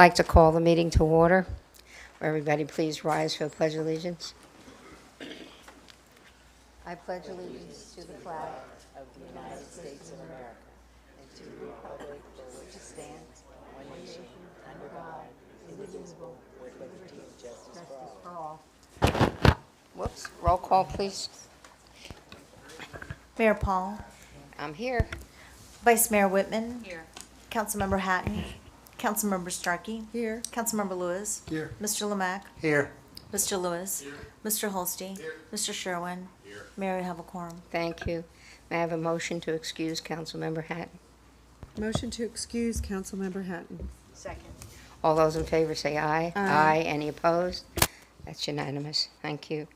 Like to call the meeting to order. Everybody please rise for the Pledge of Allegiance. I pledge allegiance to the flag of the United States of America and to the republic for which it stands, one nation, under God, indivisible, with liberty and justice for all. Whoops, roll call please. Mayor Paul, I'm here. Vice Mayor Whitman. Here. Councilmember Hatton. Councilmember Starkey. Here. Councilmember Lewis. Here. Mr. Lemach. Here. Mr. Lewis. Mr. Holste. Mr. Sherwin. Mayor, we have a quorum. Thank you. May I have a motion to excuse Councilmember Hatton? Motion to excuse Councilmember Hatton. Second. All those in favor say aye. Aye. Any opposed? That's unanimous. Thank you.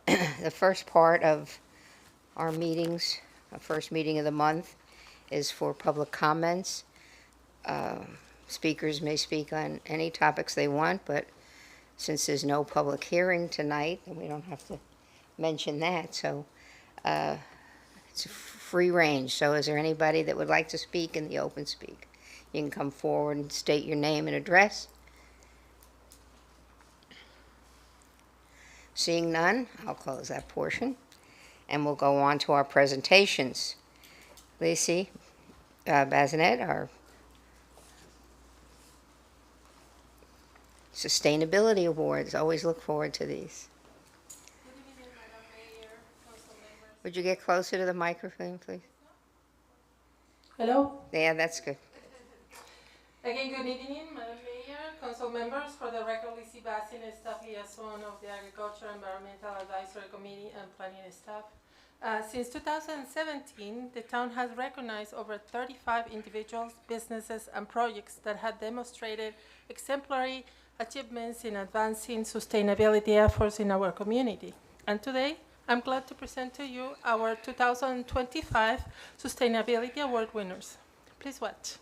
The first part of our meetings, our first meeting of the month, is for public comments. Speakers may speak on any topics they want, but since there's no public hearing tonight, and we don't have to mention that, so it's a free range. So is there anybody that would like to speak in the open speak? You can come forward and state your name and address. Seeing none, I'll close that portion, and we'll go on to our presentations. Lacey Bazinet, our Sustainability Awards. Always look forward to these. Good evening, Madam Mayor, council members. Would you get closer to the microphone, please? Hello. Yeah, that's good. Again, good evening, Madam Mayor, council members. For the record, Lizzie Bassin, staff liaison of the Agriculture Environmental Advisory Committee and Planning staff. Since 2017, the town has recognized over 35 individuals, businesses, and projects that have demonstrated exemplary achievements in advancing sustainability efforts in our community. And today, I'm glad to present to you our 2025 Sustainability Award winners. Please watch.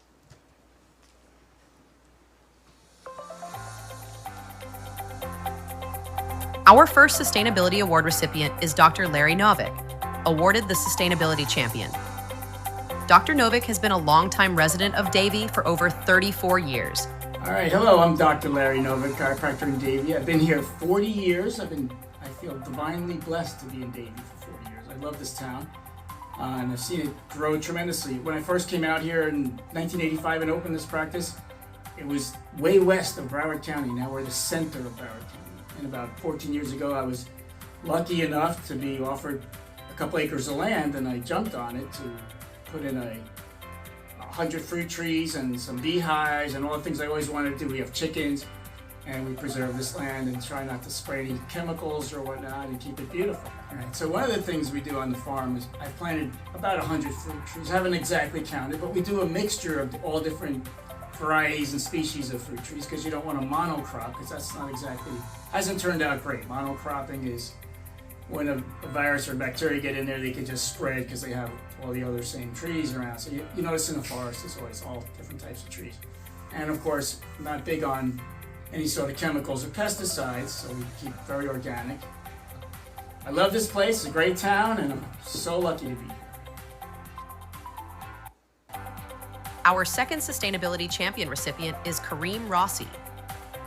Our first Sustainability Award recipient is Dr. Larry Novick, awarded the Sustainability Champion. Dr. Novick has been a longtime resident of Davie for over 34 years. All right, hello, I'm Dr. Larry Novick, chiropractor in Davie. I've been here 40 years. I feel divinely blessed to be in Davie for 40 years. I love this town, and I've seen it grow tremendously. When I first came out here in 1985 and opened this practice, it was way west of Broward County. Now we're the center of Broward County. And about 14 years ago, I was lucky enough to be offered a couple acres of land, and I jumped on it to put in 100 fruit trees and some beehives and all the things I always wanted to do. We have chickens, and we preserve this land and try not to spray any chemicals or whatnot and keep it beautiful. All right, so one of the things we do on the farm is I've planted about 100 fruit trees. I haven't exactly counted, but we do a mixture of all different varieties and species of fruit trees because you don't want a monocrop, because that's not exactly, hasn't turned out great. Monocropping is when a virus or bacteria get in there, they can just spread because they have all the other same trees around. So you notice in the forest, it's always all different types of trees. And of course, not big on any sort of chemicals or pesticides, so we keep very organic. I love this place, it's a great town, and I'm so lucky to be here. Our second Sustainability Champion recipient is Kareem Rossi.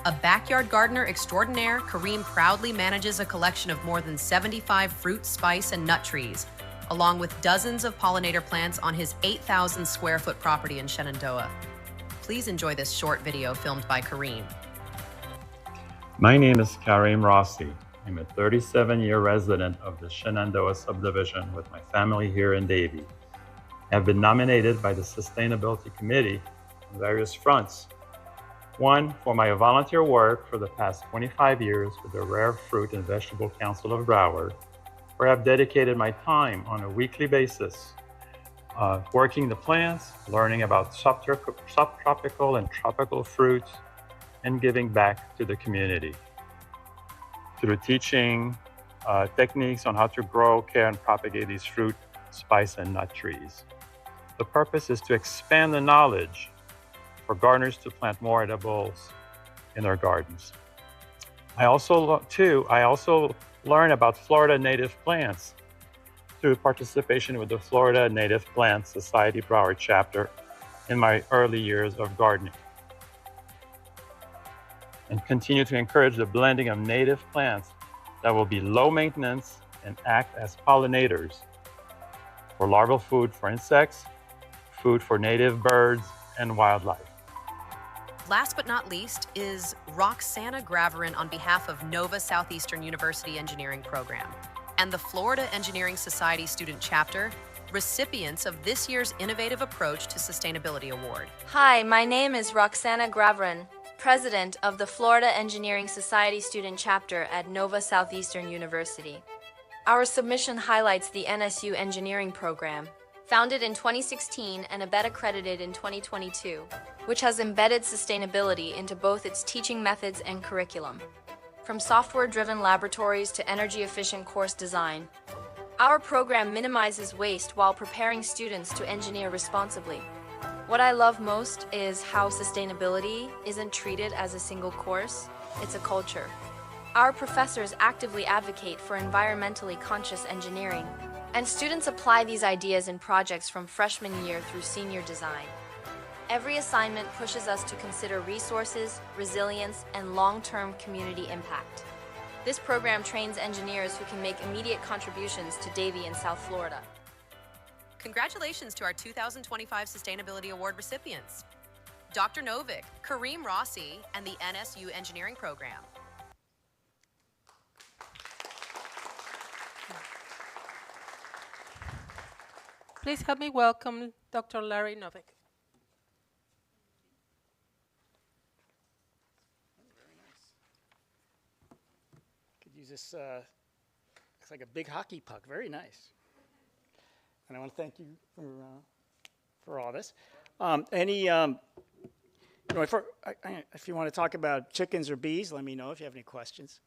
A backyard gardener extraordinaire, Kareem proudly manages a collection of more than 75 fruit, spice, and nut trees, along with dozens of pollinator plants on his 8,000 square foot property in Shenandoah. Please enjoy this short video filmed by Kareem. My name is Kareem Rossi. I'm a 37-year resident of the Shenandoah subdivision with my family here in Davie. I have been nominated by the Sustainability Committee on various fronts. One, for my volunteer work for the past 25 years with the Rare Fruit and Vegetable Council of Broward, where I've dedicated my time on a weekly basis, working the plants, learning about subtropical and tropical fruits, and giving back to the community through teaching techniques on how to grow, care, and propagate these fruit, spice, and nut trees. The purpose is to expand the knowledge for gardeners to plant more edibles in their gardens. I also learn about Florida native plants through participation with the Florida Native Plant Society Broward chapter in my early years of gardening. and continue to encourage the blending of native plants that will be low maintenance and act as pollinators for larval food for insects, food for native birds and wildlife. Last but not least is Roxana Graverin on behalf of Nova Southeastern University Engineering Program and the Florida Engineering Society Student Chapter, recipients of this year's Innovative Approach to Sustainability Award. Hi, my name is Roxana Graverin, President of the Florida Engineering Society Student Chapter at Nova Southeastern University. Our submission highlights the NSU Engineering Program, founded in 2016 and ABET accredited in 2022, which has embedded sustainability into both its teaching methods and curriculum. From software-driven laboratories to energy-efficient course design, our program minimizes waste while preparing students to engineer responsibly. What I love most is how sustainability isn't treated as a single course, it's a culture. Our professors actively advocate for environmentally conscious engineering, and students apply these ideas in projects from freshman year through senior design. Every assignment pushes us to consider resources, resilience, and long-term community impact. This program trains engineers who can make immediate contributions to Davie in South Florida. Congratulations to our 2025 Sustainability Award recipients, Dr. Novick, Kareem Rossi, and the NSU Engineering Program. Please help me welcome Dr. Larry Novick. Could use this, looks like a big hockey puck, very nice. And I want to thank you for all this. If you want to talk about chickens or bees, let me know if you have any questions.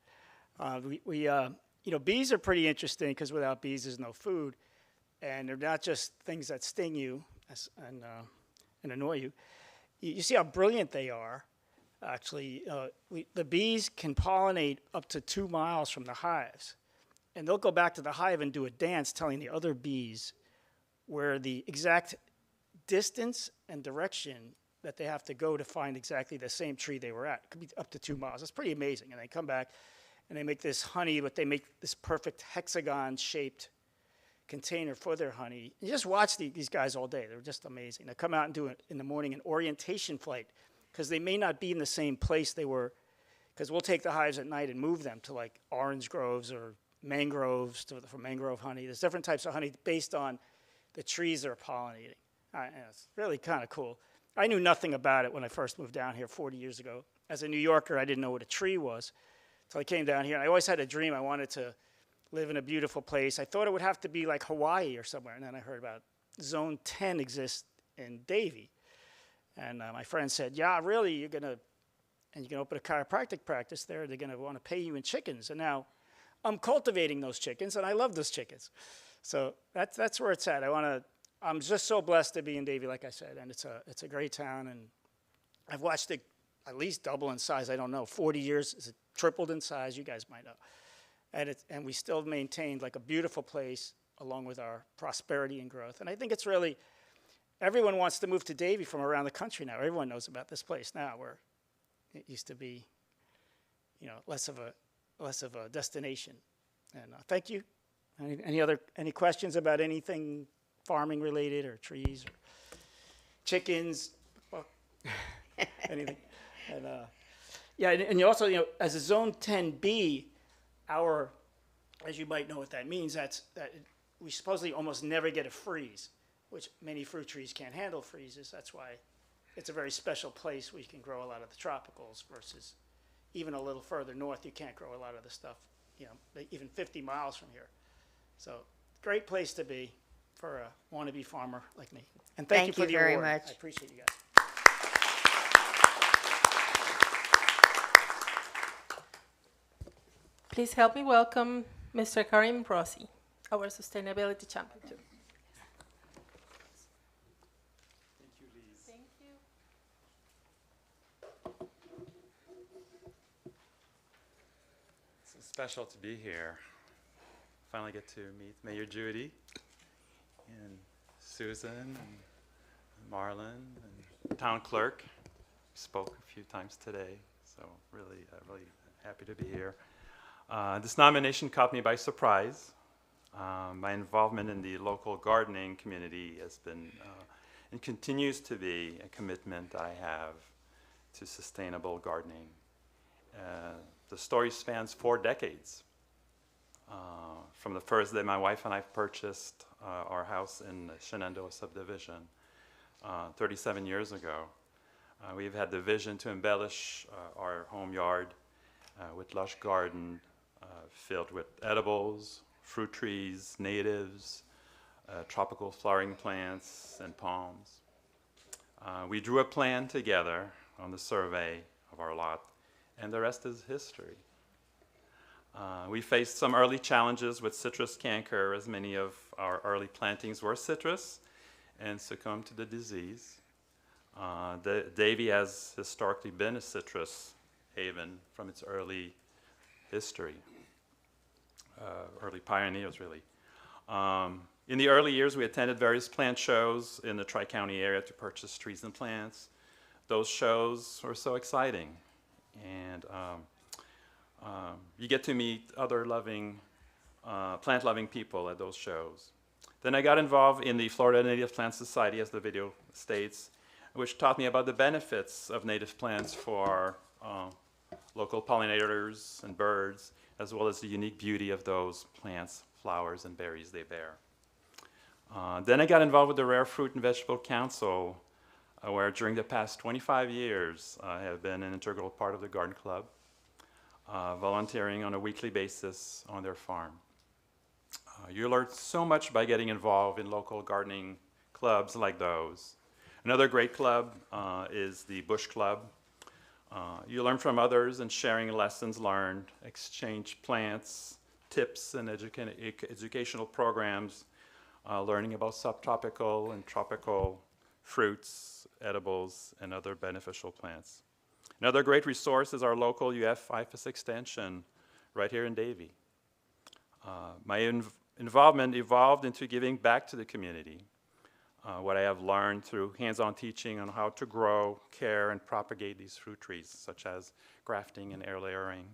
Bees are pretty interesting because without bees, there's no food. And they're not just things that sting you and annoy you. You see how brilliant they are. Actually, the bees can pollinate up to 2 miles from the hives. And they'll go back to the hive and do a dance telling the other bees where the exact distance and direction that they have to go to find exactly the same tree they were at. It could be up to 2 miles. That's pretty amazing. And they come back and they make this honey, but they make this perfect hexagon-shaped container for their honey. You just watch these guys all day. They're just amazing. They come out and do it in the morning, an orientation flight, because they may not be in the same place they were, because we'll take the hives at night and move them to like orange groves or mangroves for mangrove honey. There's different types of honey based on the trees they're pollinating. It's really kind of cool. I knew nothing about it when I first moved down here 40 years ago. As a New Yorker, I didn't know what a tree was. So I came down here, and I always had a dream. I wanted to live in a beautiful place. I thought it would have to be like Hawaii or somewhere, and then I heard about Zone 10 exists in Davie. And my friend said, yeah, really, you're going to open a chiropractic practice there. They're going to want to pay you in chickens. And now I'm cultivating those chickens, and I love those chickens. So that's where it's at. I'm just so blessed to be in Davie, like I said, and it's a great town. And I've watched it at least double in size. I don't know, 40 years, it's tripled in size. You guys might know. And we still maintained like a beautiful place along with our prosperity and growth. And I think it's really, everyone wants to move to Davie from around the country now. Everyone knows about this place now, where it used to be, less of a destination. And thank you. Any questions about anything farming related or trees or chickens, anything? And you also, as a Zone 10B, as you might know what that means, that we supposedly almost never get a freeze, which many fruit trees can't handle freezes. That's why it's a very special place where you can grow a lot of the tropicals versus even a little further north, you can't grow a lot of the stuff, even 50 miles from here. So great place to be for a wannabe farmer like me. And thank you for the very award. much. I appreciate you guys. Please help me welcome Mr. Kareem Rossi, our sustainability champion too. Thank you, Liz. Thank you. It's special to be here. Finally get to meet Mayor Judy and Susan and Marlon and Town Clerk. Spoke a few times today, so So really, really happy to be here. This nomination caught me by surprise. My involvement in the local gardening community has been and continues to be a commitment I have to sustainable gardening. The story spans 4 decades. From the first day my wife and I purchased our house in the Shenandoah subdivision 37 years ago. We've had the vision to embellish our home yard with lush garden filled with edibles, fruit trees, natives, tropical flowering plants, and palms. We drew a plan together on the survey of our lot, and the rest is history. We faced some early challenges with citrus canker, as many of our early plantings were citrus and succumbed to the disease. Davie has historically been a citrus haven from its early history, early pioneers, really. In the early years, we attended various plant shows in the Tri-County area to purchase trees and plants. Those shows were so exciting, and you get to meet other plant-loving people at those shows. Then I got involved in the Florida Native Plant Society, as the video states, which taught me about the benefits of native plants for local pollinators and birds, as well as the unique beauty of those plants, flowers, and berries they bear. Then I got involved with the Rare Fruit and Vegetable Council, where during the past 25 years I have been an integral part of the Garden Club, volunteering on a weekly basis on their farm. You learn so much by getting involved in local gardening clubs like those. Another great club is the Bush Club. You learn from others and sharing lessons learned, exchange plants, tips, and educational programs, learning about subtropical and tropical fruits, edibles, and other beneficial plants. Another great resource is our local UF IFAS extension right here in Davie. My involvement evolved into giving back to the community. What I have learned through hands-on teaching on how to grow, care, and propagate these fruit trees, such as grafting and air layering.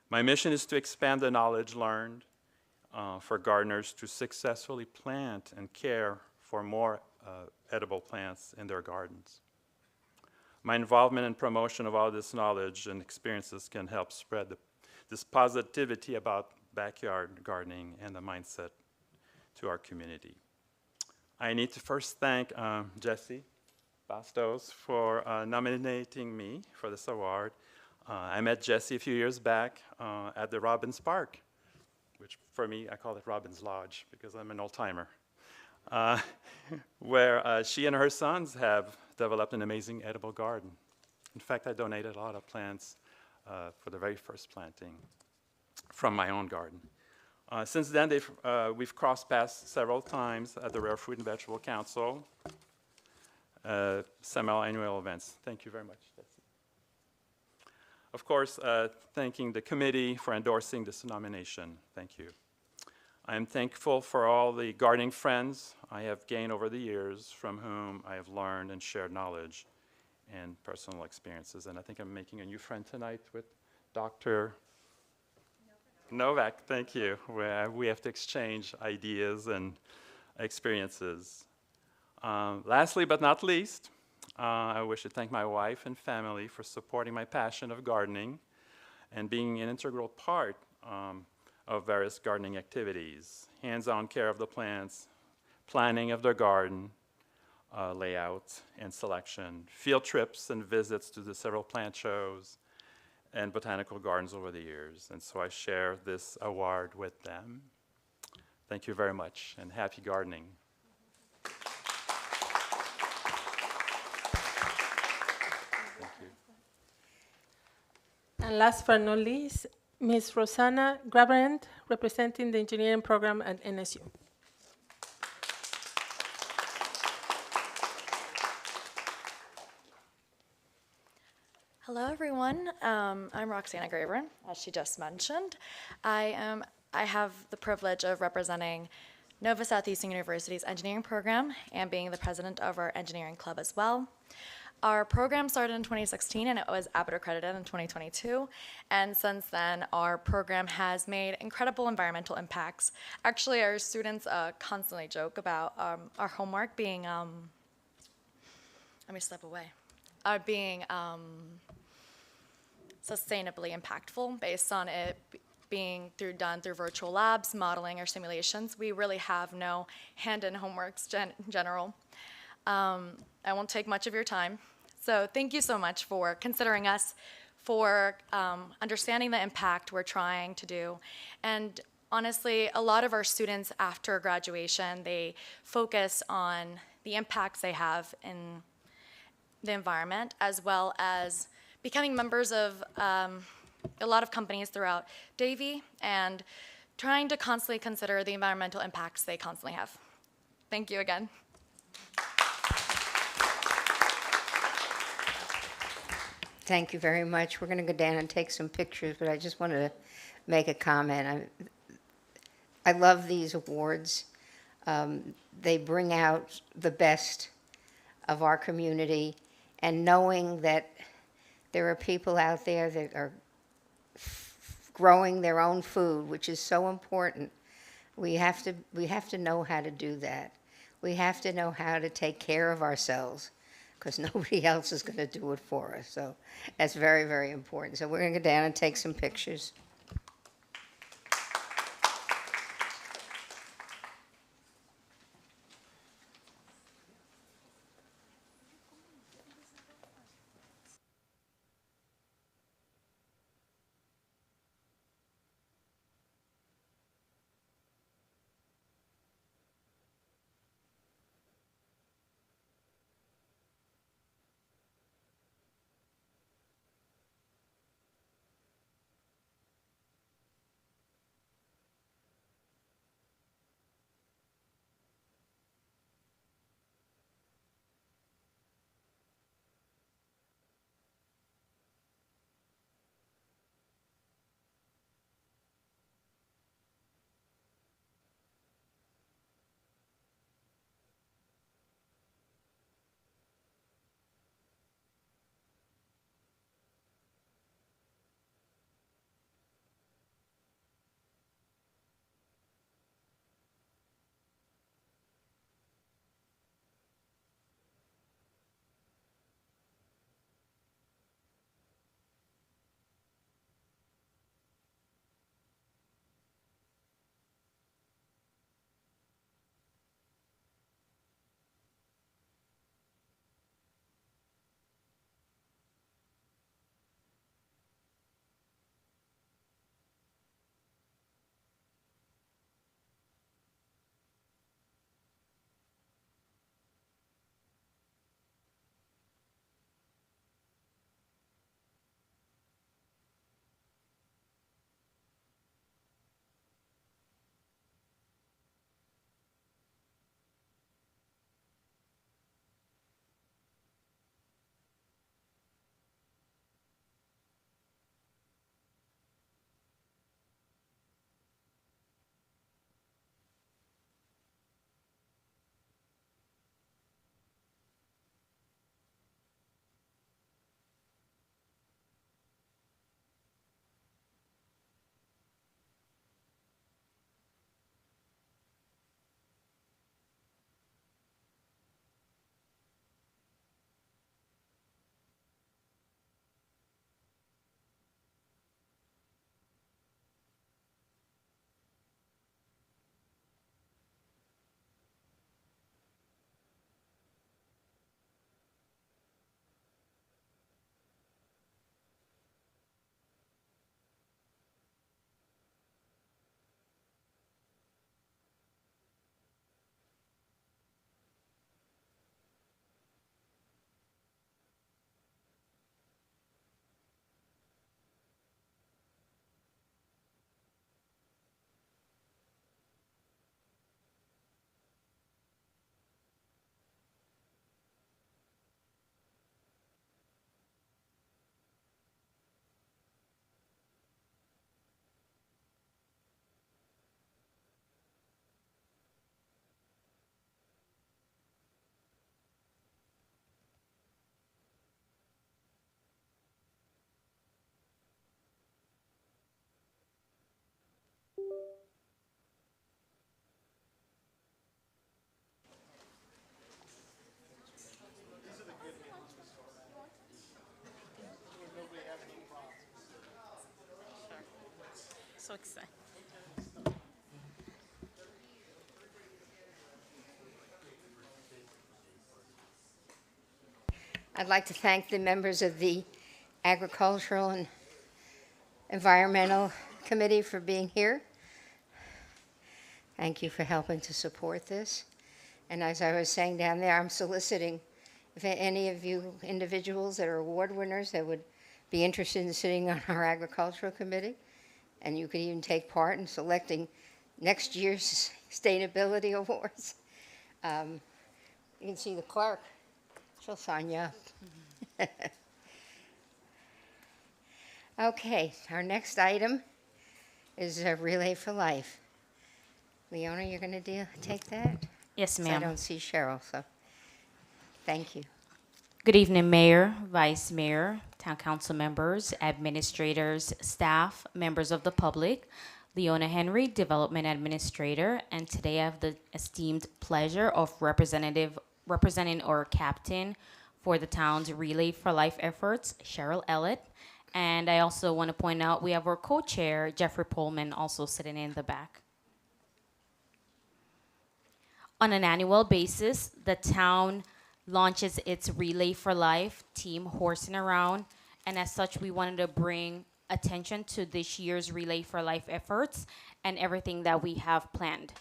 My mission is to expand the knowledge learned for gardeners to successfully plant and care for more edible plants in their gardens. My involvement and promotion of all this knowledge and experiences can help spread this positivity about backyard gardening and the mindset to our community. I need to first thank Jesse Bastos for nominating me for this award. I met Jesse a few years back at the Robbins Park, which for me, I call it Robbins Lodge because I'm an old-timer, where she and her sons have developed an amazing edible garden. In fact, I donated a lot of plants for the very first planting from my own garden. Since then, we've crossed paths several times at the Rare Fruit and Vegetable Council semi-annual events. Thank you very much, Jesse. Of course, thanking the committee for endorsing this nomination. Thank you. I am thankful for all the gardening friends I have gained over the years, from whom I have learned and shared knowledge and personal experiences. And I think I'm making a new friend tonight with Dr. Novak, thank you. We have to exchange ideas and experiences. Lastly but not least, I wish to thank my wife and family for supporting my passion of gardening and being an integral part of various gardening activities, hands-on care of the plants, planning of the garden, layout and selection, field trips and visits to the several plant shows, and botanical gardens over the years. And so I share this award with them. Thank you very much, and happy gardening. Thank you. And last but not least, Ms. Rosanna Grabrand, representing the engineering program at NSU. Hello, everyone. I'm Roxana Graver, as she just mentioned. I have the privilege of representing Nova Southeastern University's engineering program and being the president of our engineering club as well. Our program started in 2016 and it was ABIT accredited in 2022. And since then, our program has made incredible environmental impacts. Actually, our students constantly joke about our homework being, let me step away, being sustainably impactful based on it being done through virtual labs, modeling, or simulations. We really have no hand-in homeworks in general. I won't take much of your time. So thank you so much for considering us, for understanding the impact we're trying to do. And honestly, a lot of our students after graduation, they focus on the impacts they have in the environment, as well as becoming members of a lot of companies throughout Davie and trying to constantly consider the environmental impacts they constantly have. Thank you again. Thank you very much. We're going to go down and take some pictures, but I just wanted to make a comment. I love these awards. They bring out the best of our community, and knowing that there are people out there that are growing their own food, which is so important. We have to know how to do that. We have to know how to take care of ourselves, because nobody else is going to do it for us. So that's very, very important. So we're going to go down and take some pictures. so excited. I'd like to thank the members of the Agricultural and Environmental Committee for being here. Thank you for helping to support this. And as I was saying down there, I'm soliciting if any of you individuals that are award winners that would be interested in sitting on our Agricultural Committee, and you could even take part in selecting next year's Sustainability Awards. You can see the clerk. She'll sign you up. Okay, our next item is a Relay for Life. Leona, you're going to take that? Yes, 'Cause I ma'am. don't see Cheryl, so thank you. Good evening, Mayor, Vice Mayor, Town Council members, administrators, staff, members of the public. Leona Henry, Development Administrator, and today I have the esteemed pleasure of representing our captain for the town's Relay for Life efforts, Cheryl Ellett. And I also want to point out we have our co-chair, Jeffrey Pullman, also sitting in the back. On an annual basis, the town launches its Relay for Life team horsing around, and as such, we wanted to bring attention to this year's Relay for Life efforts and everything that we have planned.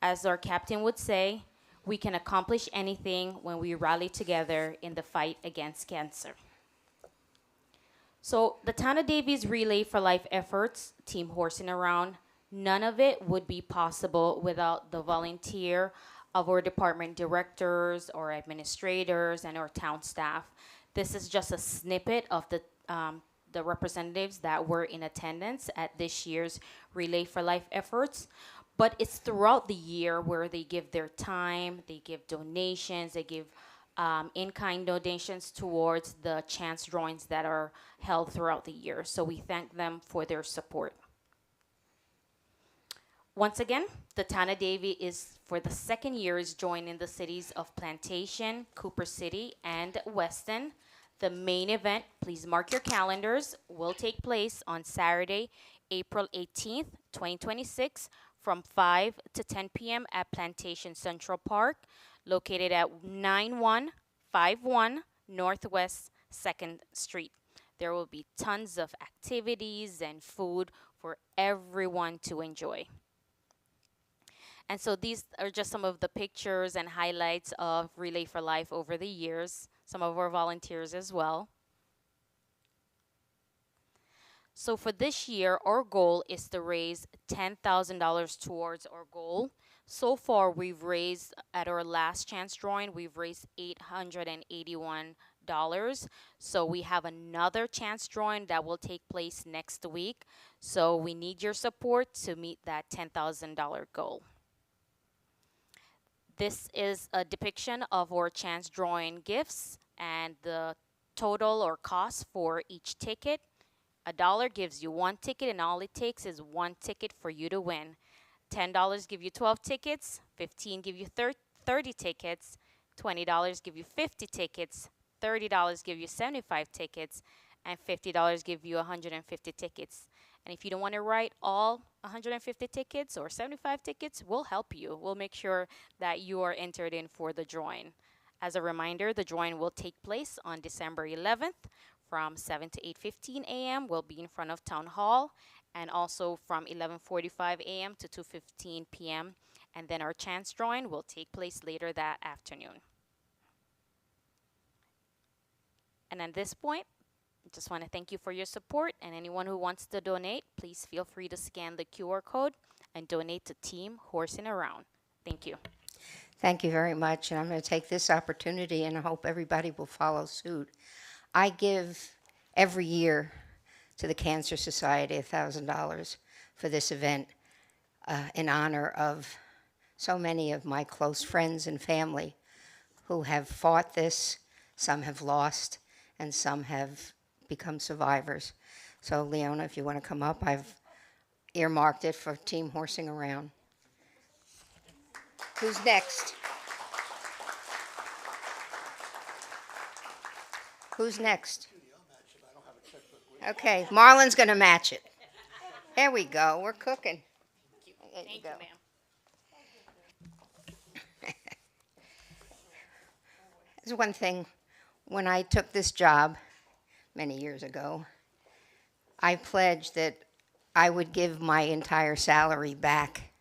As our captain would say, we can accomplish anything when we rally together in the fight against cancer. So the Town of Davie's Relay for Life efforts, team horsing around, none of it would be possible without the volunteer of our department directors, our administrators, and our town staff. This is just a snippet of the representatives that were in attendance at this year's Relay for Life efforts. But it's throughout the year where they give their time, they give donations, they give in-kind donations towards the chance drawings that are held throughout the year. So we thank them for their support. Once again, the Town of Davie is, for the second year, is joining the cities of Plantation, Cooper City, and Weston. The main event, please mark your calendars, will take place on Saturday, April 18th, 2026, from 5 to 10 p.m. at Plantation Central Park, located at 9151 Northwest 2nd Street. There will be tons of activities and food for everyone to enjoy. And so these are just some of the pictures and highlights of Relay for Life over the years, some of our volunteers as well. So for this year, our goal is to raise $10,000 towards our goal. So far, we've raised, at our last chance drawing, we've raised $881. So we have another chance drawing that will take place next week. So we need your support to meet that $10,000 goal. This is a depiction of our chance drawing gifts and the total or cost for each ticket. $1 gives you one ticket, and all it takes is one ticket for you to win. $10 give you 12 tickets, $15 give you 30 tickets, $20 give you 50 tickets, $30 give you 75 tickets, and $50 give you 150 tickets. And if you don't want to write all 150 tickets or 75 tickets, we'll help you. We'll make sure that you are entered in for the drawing. As a reminder, the drawing will take place on December 11th from 7 to 8:15 a.m. We'll be in front of Town Hall, and also from 11:45 a.m. to 2:15 p.m. And then our chance drawing will take place later that afternoon. And at this point, I just want to thank you for your support, and anyone who wants to donate, please feel free to scan the QR code and donate to Team Horsing Around. Thank you. Thank you very much, and I'm going to take this opportunity, and I hope everybody will follow suit. I give every year to the Cancer Society $1,000 for this event in honor of so many of my close friends and family who have fought this. Some have lost, and some have become survivors. So, Leona, if you want to come up, I've earmarked it for Team Horsing Around. Who's next? Who's next? Okay, Marlon's going to match it. There we go, we're cooking. There you Thank go. you, ma'am. There's one thing, when I took this job many years ago, I pledged that I would give my entire salary back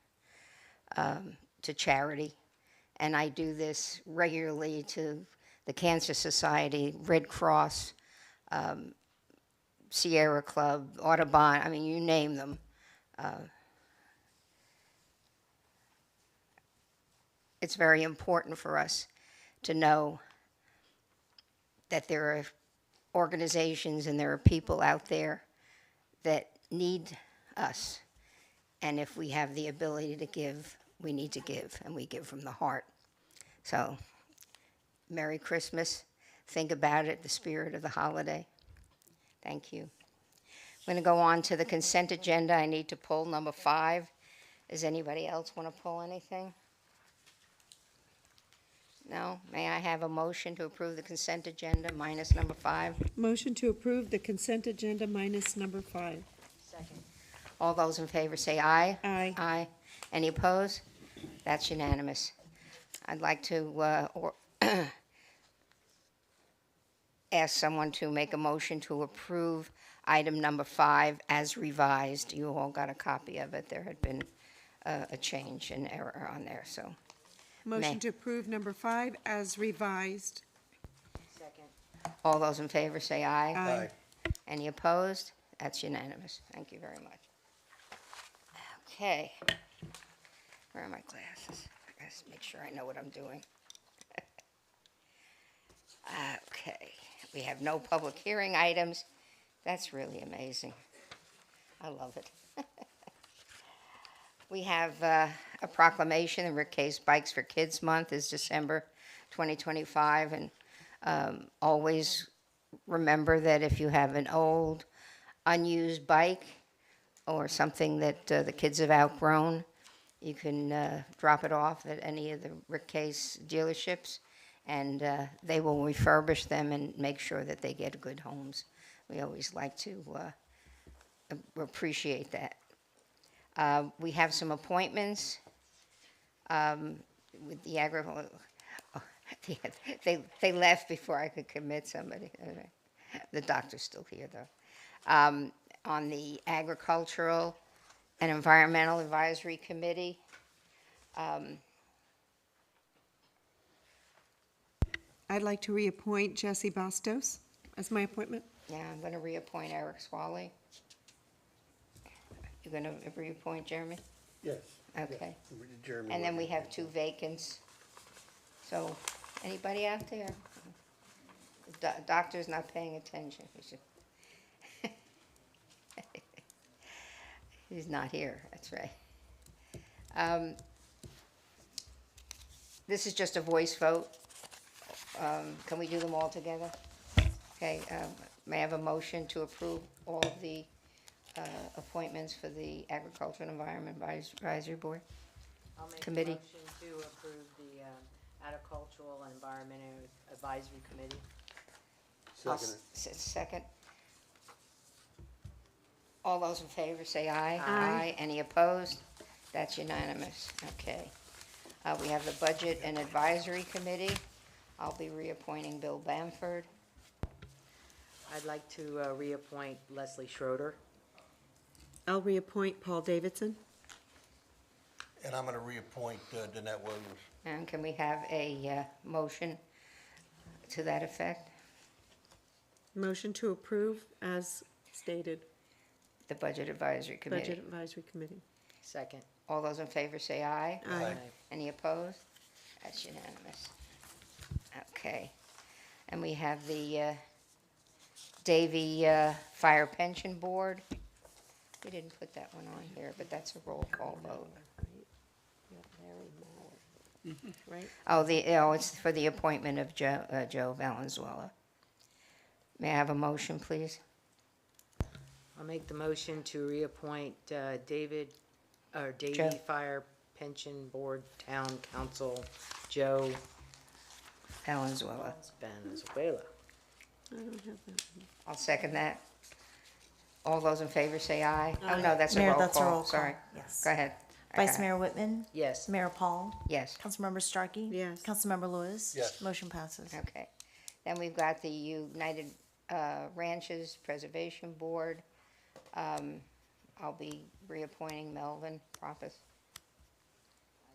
to charity. And I do this regularly to the Cancer Society, Red Cross, Sierra Club, Audubon, I mean, you name them. It's very important for us to know that there are organizations and there are people out there that need us. And if we have the ability to give, we need to give, and we give from the heart. So, Merry Christmas. Think about it, the spirit of the holiday. Thank you. I'm going to go on to the consent agenda. I need to pull number 5. Does anybody else want to pull anything? No? May I have a motion to approve the consent agenda minus number 5? Motion to approve the consent agenda minus number 5. Second. All those in favor say aye. Aye. Aye. Any opposed? That's unanimous. I'd like to ask someone to make a motion to approve item number 5 as revised. You all got a copy of it. There had been a change, an error on there, so. Motion May. to approve number 5 as revised. Second. All those in favor say aye. Aye. Any opposed? That's unanimous. Thank you very much. Okay. Where are my glasses? I gotta make sure I know what I'm doing. Okay. We have no public hearing items. That's really amazing. I love it. We have a proclamation, the Rick Case Bikes for Kids Month is December 2025, and always remember that if you have an old, unused bike or something that the kids have outgrown, you can drop it off at any of the Rick Case dealerships, and they will refurbish them and make sure that they get good homes. We always like to appreciate that. We have some appointments with the they left before I could commit somebody. The doctor's still here, though. On the Agricultural and Environmental Advisory Committee, I'd like to reappoint Jesse Bastos as my appointment. yeah, I'm going to reappoint Eric Swally. You're going to reappoint Jeremy? Yes. Okay. yes. Jeremy And then we Wood. have 2 vacants. So, anybody out there? The doctor's not paying attention. He should. He's not here, that's right. This is just a voice vote. Can we do them all together? Okay, may I have a motion to approve all of the appointments for the Agriculture and Environment Advisory Board? I'll make Committee. a motion to approve the Agricultural and Environmental Advisory Committee. I'll Second. Second. All those in favor say aye. Aye. Any opposed? That's unanimous. Okay. We have the Budget and Advisory Committee. I'll be reappointing Bill Bamford. I'd like to reappoint Leslie Schroeder. I'll reappoint Paul Davidson. And I'm going to reappoint Danette Williams. And can we have a motion to that effect? Motion to approve as stated. The Budget Advisory Committee. Budget Advisory Committee. Second. All those in favor say aye. Aye. Any opposed? That's unanimous. Okay. And we have the Davie Fire Pension Board. We didn't put that one on here, but that's a roll call vote. Right? Oh, it's for the appointment of Joe Valenzuela. May I have a motion, please? I'll make the motion to reappoint Davie Joe. Fire Pension Board Town Council Joe Valenzuela. Venezuela. I don't have that. I'll second that. All those in favor say aye. Oh, Aye. no, that's a Mayor, roll that's a call, roll call. sorry. Yes. Go ahead. Vice Mayor Whitman? Yes. Mayor Paul? Yes, Councilmember Starkey? Yes. Councilmember Lewis? Yes. Motion passes. okay. Then we've got the United Ranches Preservation Board. I'll be reappointing Melvin Propus.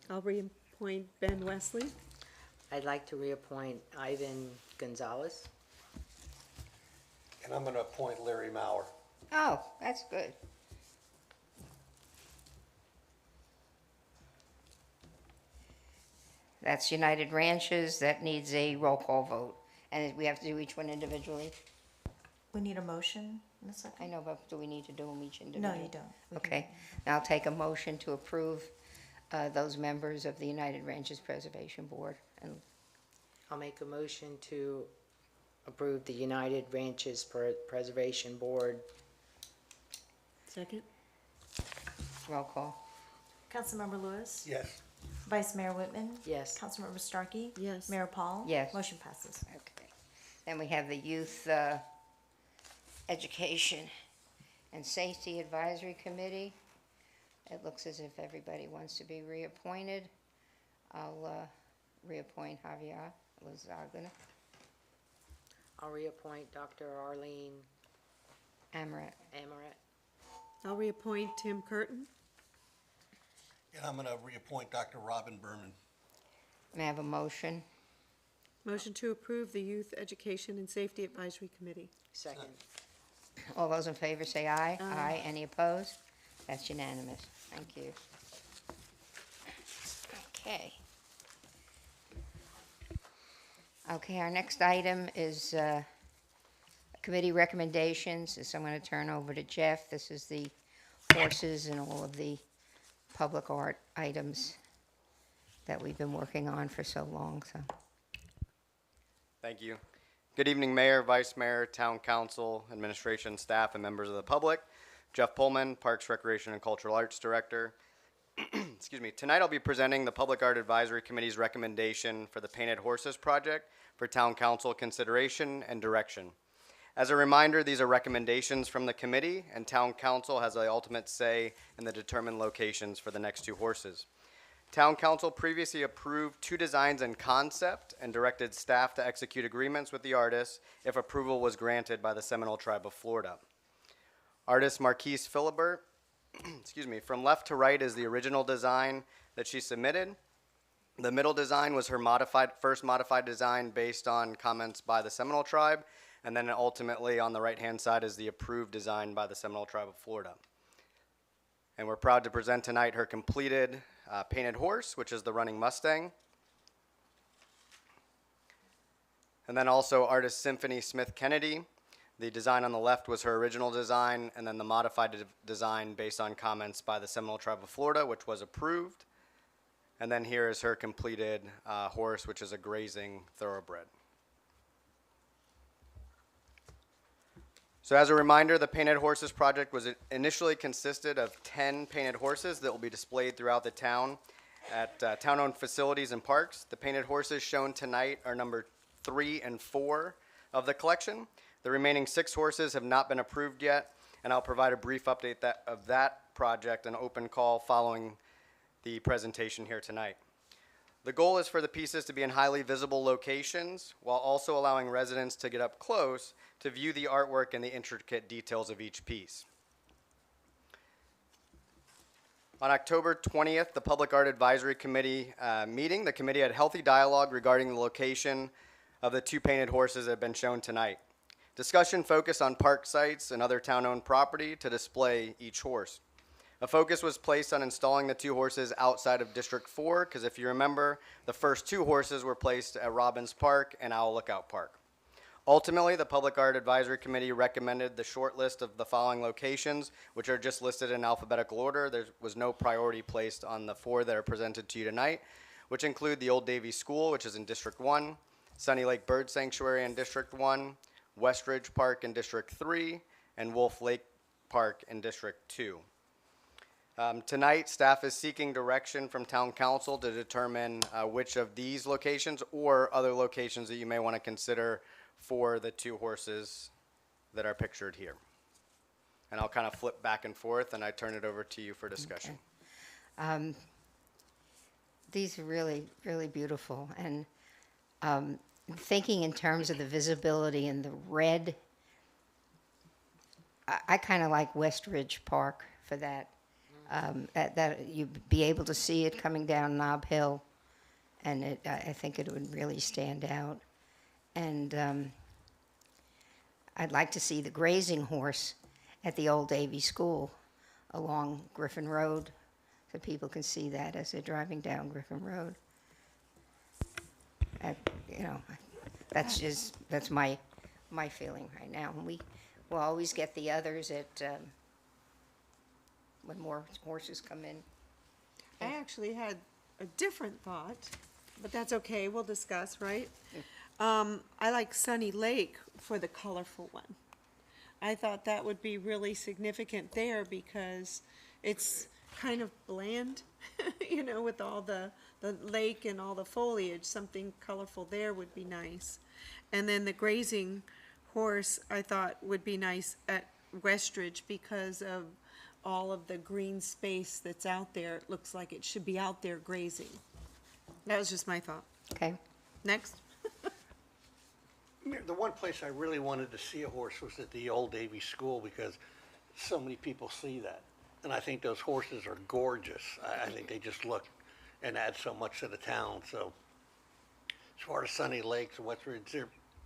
I'll reappoint Ben Wesley. I'd like to reappoint Ivan Gonzalez. And I'm going to appoint Larry Mauer. Oh, that's good. That's United Ranches. That needs a roll call vote. And we have to do each one individually? We need a motion in a I second? know, but do we need to do them each No, individually? you don't. We can- Okay. Now I'll take a motion to approve those members of the United Ranches Preservation Board. And I'll make a motion to approve the United Ranches Preservation Board. Second. roll call. Councilmember Lewis? Yes. Vice Mayor Whitman? Yes. Councilmember Starkey? Yes. Mayor Paul? Yes. Motion passes. Okay. Then we have the Youth Education and Safety Advisory Committee. It looks as if everybody wants to be reappointed. I'll reappoint Javier Lozaguna, I'll reappoint Dr. Arlene Amaret. Amaret. I'll reappoint Tim Curtin. And I'm going to reappoint Dr. Robin Berman. May I have a motion? Motion to approve the Youth Education and Safety Advisory Committee. Second. All those in favor say aye. Aye. Any opposed? That's unanimous. Thank you. Okay. Okay, our next item is committee recommendations. So I'm going to turn over to Jeff. This is the horses and all of the public art items that we've been working on for so long, so. Thank you. Good evening, Mayor, Vice Mayor, Town Council, Administration, staff, and members of the public. Jeff Pullman, Parks, Recreation, and Cultural Arts Director. Excuse me. Tonight I'll be presenting the Public Art Advisory Committee's recommendation for the Painted Horses project for Town Council consideration and direction. As a reminder, these are recommendations from the committee, and Town Council has the ultimate say in the determined locations for the next two horses. Town Council previously approved two designs in concept and directed staff to execute agreements with the artists if approval was granted by the Seminole Tribe of Florida. Artist Marquise Philibert, excuse me, from left to right is the original design that she submitted. The middle design was her first modified design based on comments by the Seminole Tribe, and then ultimately on the right-hand side is the approved design by the Seminole Tribe of Florida. And we're proud to present tonight her completed painted horse, which is the running Mustang. And then also artist Symphony Smith Kennedy. The design on the left was her original design, and then the modified design based on comments by the Seminole Tribe of Florida, which was approved. And then here is her completed horse, which is a grazing thoroughbred. So as a reminder, the Painted Horses project was initially consisted of 10 painted horses that will be displayed throughout the town at town-owned facilities and parks. The painted horses shown tonight are number 3 and 4 of the collection. The remaining 6 horses have not been approved yet, and I'll provide a brief update of that project and open call following the presentation here tonight. The goal is for the pieces to be in highly visible locations while also allowing residents to get up close to view the artwork and the intricate details of each piece. On October 20th, the Public Art Advisory Committee meeting, the committee had healthy dialogue regarding the location of the 2 painted horses that have been shown tonight. Discussion focused on park sites and other town-owned property to display each horse. A focus was placed on installing the 2 horses outside of District 4, because if you remember, the first 2 horses were placed at Robbins Park and Owl Lookout Park. Ultimately, the Public Art Advisory Committee recommended the short list of the following locations, which are just listed in alphabetical order. There was no priority placed on the 4 that are presented to you tonight, which include the Old Davie School, which is in District 1, Sunny Lake Bird Sanctuary in District 1, Westridge Park in District 3, and Wolf Lake Park in District 2. Tonight, staff is seeking direction from Town Council to determine which of these locations or other locations that you may want to consider for the 2 horses that are pictured here. and I'll kind of flip back and forth, and I turn it over to you for discussion. These are really, really beautiful. And thinking in terms of the visibility and the red, I kind of like West Ridge Park for that. That you'd be able to see it coming down Nob Hill, and I think it would really stand out. And I'd like to see the grazing horse at the old Davie School along Griffin Road, so people can see that as they're driving down Griffin Road. You know, that's my feeling right now. And we'll always get the others at when more horses come in. I actually had a different thought, but that's okay, we'll discuss, right? I like Sunny Lake for the colorful one. I thought that would be really significant there because it's kind of bland, you know, with all the lake and all the foliage. Something colorful there would be nice. And then the grazing horse, I thought would be nice at Westridge because of all of the green space that's out there. It looks like it should be out there grazing. That was just my thought. Okay. Next. The one place I really wanted to see a horse was at the old Davie School because so many people see that. And I think those horses are gorgeous. I think they just look and add so much to the town. So as far as Sunny Lakes and West Ridge,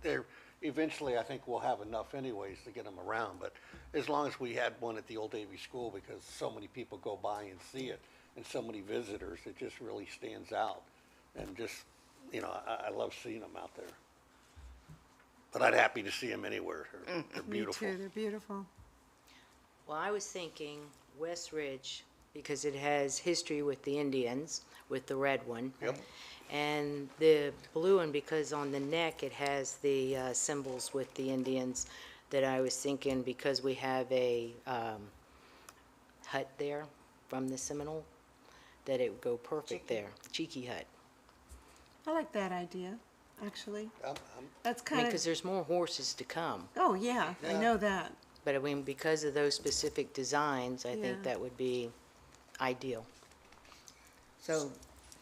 they're eventually I think we'll have enough anyways to get them around. But as long as we had one at the old Davie School, because so many people go by and see it and so many visitors, it just really stands out. And just, you know, I love seeing them out there. But I'd happy to see them anywhere. They're beautiful. Me too, they're beautiful. Well, I was thinking West Ridge, because it has history with the Indians, with the red one. Yep. And the blue one, because on the neck it has the symbols with the Indians, that I was thinking because we have a hut there from the Seminole, that it would go perfect there. Cheeky hut. I like that idea, actually. That's I kind mean, of, because there's more horses to come. oh, yeah, I know that. But I mean, because of those specific designs, I Yeah. think that would be ideal. So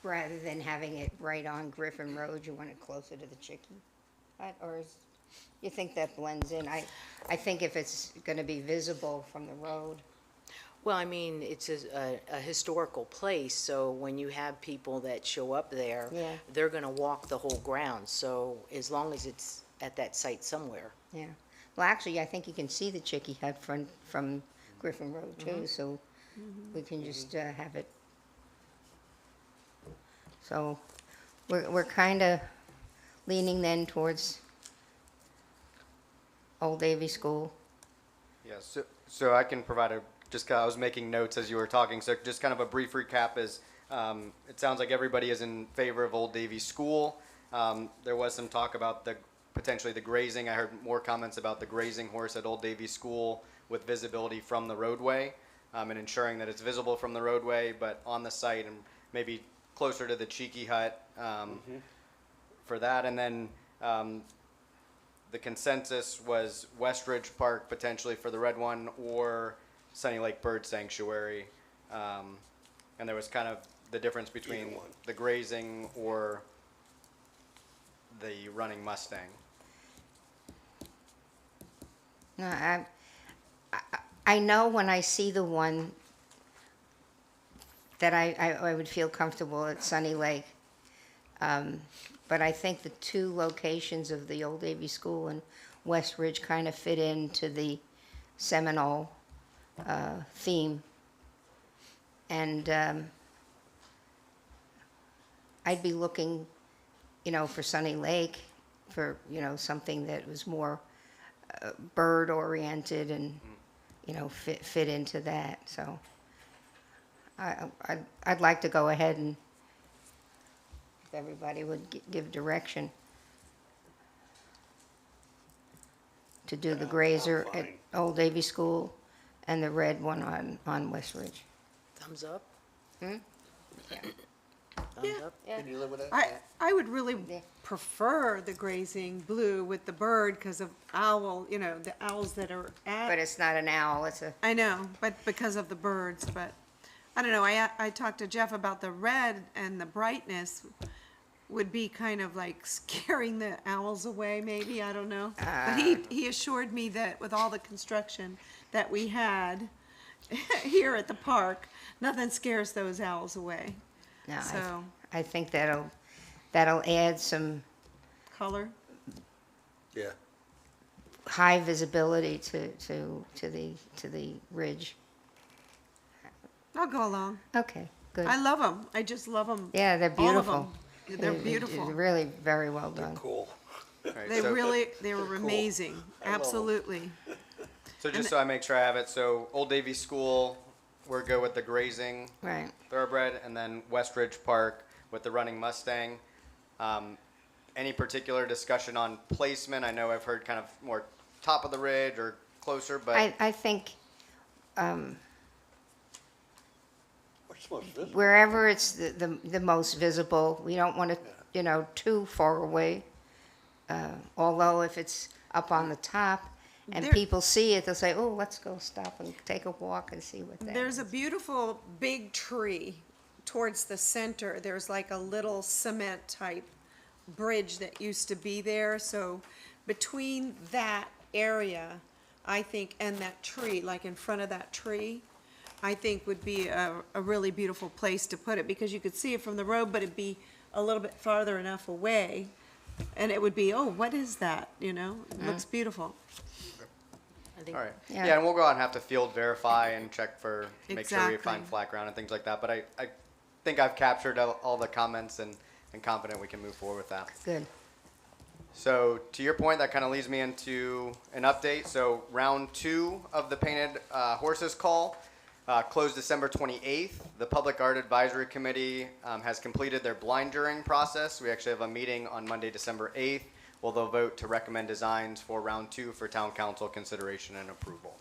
rather than having it right on Griffin Road, you want it closer to the chicken hut? Or you think that blends in? I think if it's going to be visible from the road. Well, I mean, it's a historical place, so when you have people that show up there, Yeah. they're going to walk the whole ground. So as long as it's at that site somewhere. Yeah. Well, actually, I think you can see the Chicky Hut from Griffin Road too, so we can just have it. So we're kind of leaning then towards Old Davie School. Yeah, so I can provide I was making notes as you were talking, so just kind of a brief recap is, it sounds like everybody is in favor of Old Davie School. There was some talk about potentially the grazing. I heard more comments about the grazing horse at Old Davie School with visibility from the roadway, and ensuring that it's visible from the roadway, but on the site and maybe closer to the Cheeky Hut for that. And then the consensus was West Ridge Park potentially for the red one, or Sunny Lake Bird Sanctuary. And there was kind of the difference between the grazing or the running Mustang. No, I know when I see the one that I would feel comfortable at Sunny Lake. But I think the two locations of the Old Davie School and West Ridge kind of fit into the Seminole theme. And I'd be looking, you know, for Sunny Lake, for, you know, something that was more bird oriented and, you know, fit into that. So I'd like to go ahead and if everybody would give direction to do the grazer at Old Davie School and the red one on West Ridge. Thumbs up? Yeah. Thumbs up? Can you live with that? I would really prefer the grazing blue with the bird because of owl, you know, the owls that are But at, it's not an owl, it's a, I know, but because of the birds, but I don't know, I talked to Jeff about the red and the brightness would be kind of like scaring the owls away, maybe, I don't know. But he assured me that with all the construction that we had here at the park, nothing scares those owls away. no, So, I think that'll add some color, Yeah. high visibility to the ridge. I'll go along. Okay, good. I love them, I just love them. Yeah, they're All of beautiful. them. They're beautiful. Really very well done. Cool. All right, They so- really, they were cool. amazing, I love 'em. absolutely. So just so I make sure I have it, so Old Davie School, we're good with the grazing Right. thoroughbred, and then West Ridge Park with the running Mustang. Any particular discussion on placement? I know I've heard kind of more top of the ridge or closer, but I think What's most visible? wherever it's the most visible, we don't want it, too far away. Although if it's up on the top and There- people see it, they'll say, oh, let's go stop and take a walk and see what that There's a is. beautiful big tree towards the center. There's like a little cement type bridge that used to be there. So between that area, I think, and that tree, like in front of that tree, I think would be a really beautiful place to put it because you could see it from the road, but it'd be a little bit farther enough away. And it would be, oh, what is that? You know, it looks beautiful. I think all right. Yeah. Yeah, and we'll go out and have to field verify and check for, make sure we Exactly. find flat ground and things like that. But I think I've captured all the comments and confident we can move forward with that. Good. So to your point, that kind of leads me into an update. So round 2 of the painted horses call closed December 28th. The Public Art Advisory Committee has completed their blind jurying process. We actually have a meeting on Monday, December 8th. Well, they'll vote to recommend designs for round 2 for town council consideration and approval.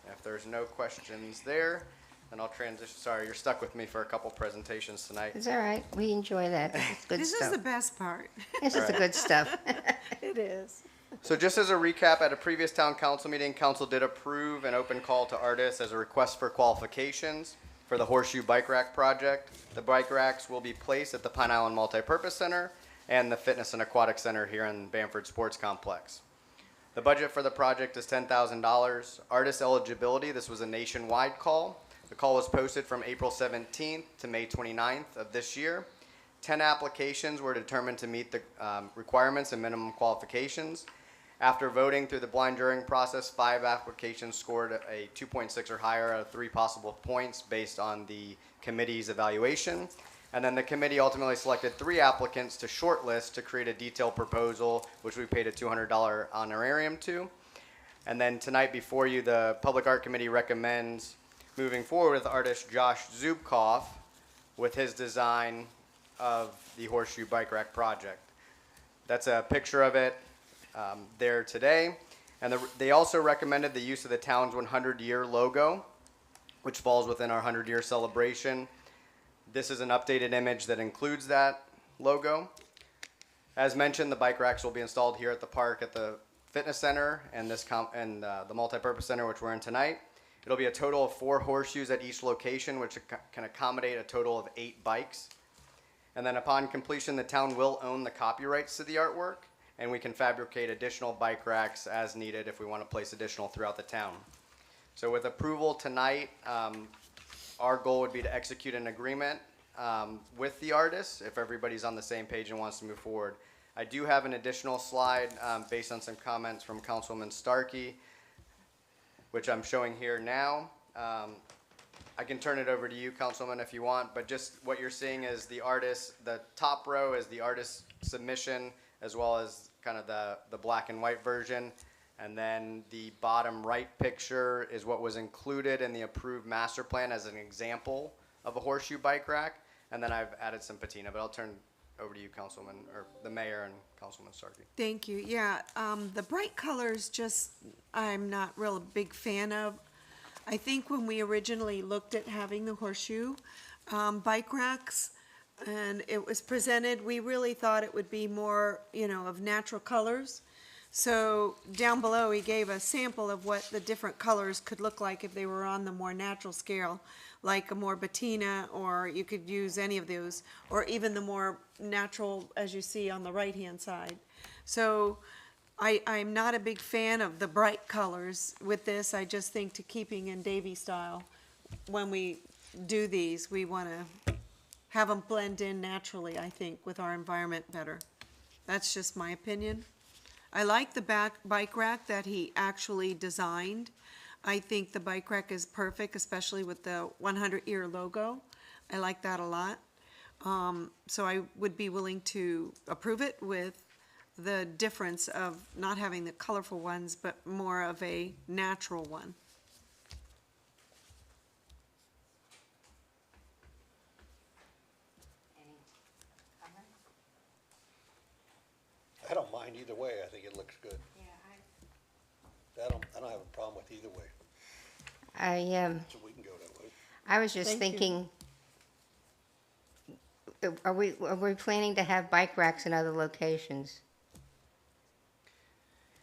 If there's no questions there, then I'll transition. Sorry, you're stuck with me for a couple presentations tonight. It's all right. We enjoy that. It's good This stuff. is the best part. This is the good stuff. It is. So just as a recap, at a previous town council meeting, council did approve an open call to artists as a request for qualifications for the Horseshoe Bike Rack project. The bike racks will be placed at the Pine Island Multipurpose Center and the Fitness and Aquatic Center here in Bamford Sports Complex. The budget for the project is $10,000. Artist eligibility, this was a nationwide call. The call was posted from April 17th to May 29th of this year. 10 applications were determined to meet the requirements and minimum qualifications. After voting through the blind jurying process, 5 applications scored a 2.6 or higher out of 3 possible points based on the committee's evaluation. And then the committee ultimately selected 3 applicants to shortlist to create a detailed proposal, which we paid a $200 honorarium to. And then tonight before you, the Public Art Committee recommends moving forward with artist Josh Zubkoff with his design of the Horseshoe Bike Rack project. That's a picture of it there today. And they also recommended the use of the town's 100-year logo, which falls within our 100-year celebration. This is an updated image that includes that logo. As mentioned, the bike racks will be installed here at the park at the fitness center and the multipurpose center, which we're in tonight. It'll be a total of 4 horseshoes at each location, which can accommodate a total of 8 bikes. And then upon completion, the town will own the copyrights to the artwork, and we can fabricate additional bike racks as needed if we want to place additional throughout the town. So with approval tonight, our goal would be to execute an agreement with the artists if everybody's on the same page and wants to move forward. I do have an additional slide based on some comments from Councilwoman Starkey, which I'm showing here now. I can turn it over to you, Councilwoman, if you want, but just what you're seeing is the top row is the artist submission, as well as kind of the black and white version. And then the bottom right picture is what was included in the approved master plan as an example of a horseshoe bike rack. And then I've added some patina, but I'll turn over to you, Councilwoman, or the mayor and Councilwoman Starkey. Thank you. Yeah, the bright colors just, I'm not real big fan of. I think when we originally looked at having the horseshoe bike racks, and it was presented, we really thought it would be more, of natural colors. So down below, he gave a sample of what the different colors could look like if they were on the more natural scale, like a more patina, or you could use any of those, or even the more natural, as you see on the right-hand side. So I'm not a big fan of the bright colors with this. I just think to keeping in Davie style, when we do these, we want to have them blend in naturally, I think, with our environment better. That's just my opinion. I like the bike rack that he actually designed. I think the bike rack is perfect, especially with the 100-year logo. I like that a lot. So I would be willing to approve it with the difference of not having the colorful ones, but more of a natural one. I don't mind either way. I think it looks good. I don't have a problem with either way. So we can go that way. I was just Thank you. thinking, are we planning to have bike racks in other locations?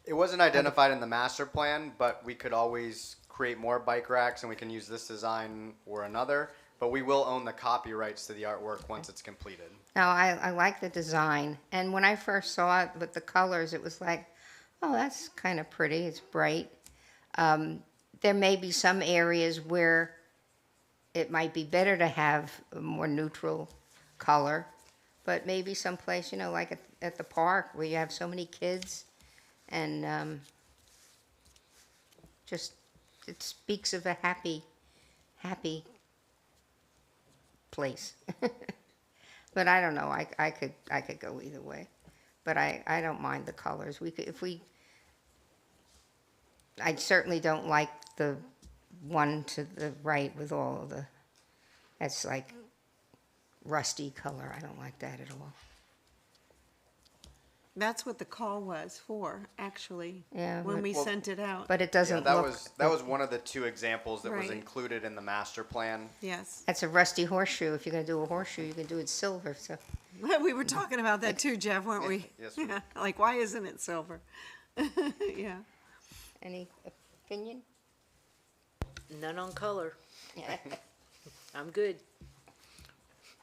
It wasn't identified in the master plan, but we could always create more bike racks and we can use this design or another. But we will own the copyrights to the artwork once it's completed. No, I like the design, and when I first saw it with the colors, it was like, oh, that's kind of pretty, it's bright. There may be some areas where it might be better to have a more neutral color, but maybe someplace, like at the park where you have so many kids, and just, it speaks of a happy place. But I don't know, I could go either way. But I don't mind the colors. I certainly don't like the one to the right with all of that's like rusty color. I don't like that at all. That's what the call was for, actually, Yeah, when but- we sent it out. But it doesn't that look. that was one of the two examples that was Right. included in the master plan. Yes. That's a rusty horseshoe. If you're going to do a horseshoe, you can do it silver. So We were talking about that too, Jeff, weren't we? Yes, we Yeah, like, why isn't it silver? Yeah. any opinion? None on color. Yeah. I'm good.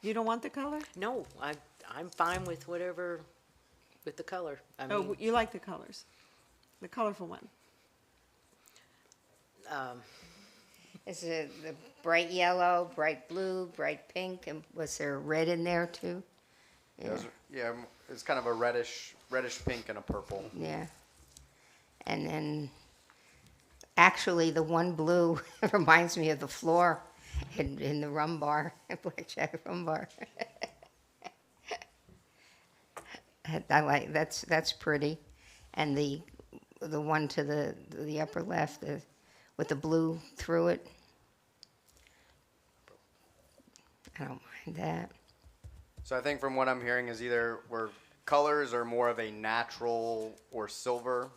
You don't want the color? No, I'm fine with whatever, with the color. I Oh, mean, you like the colors? The colorful one? Is it the bright yellow, bright blue, bright pink, and was there red in there too? Yeah, it's kind of a reddish pink and a purple. Yeah. And then, actually, the one blue reminds me of the floor in the rum bar, Blackjack rum bar. I like that's pretty, and the one to the upper left with the blue through it. I don't mind that. So I think from what I'm hearing is either where colors are more of a natural or silver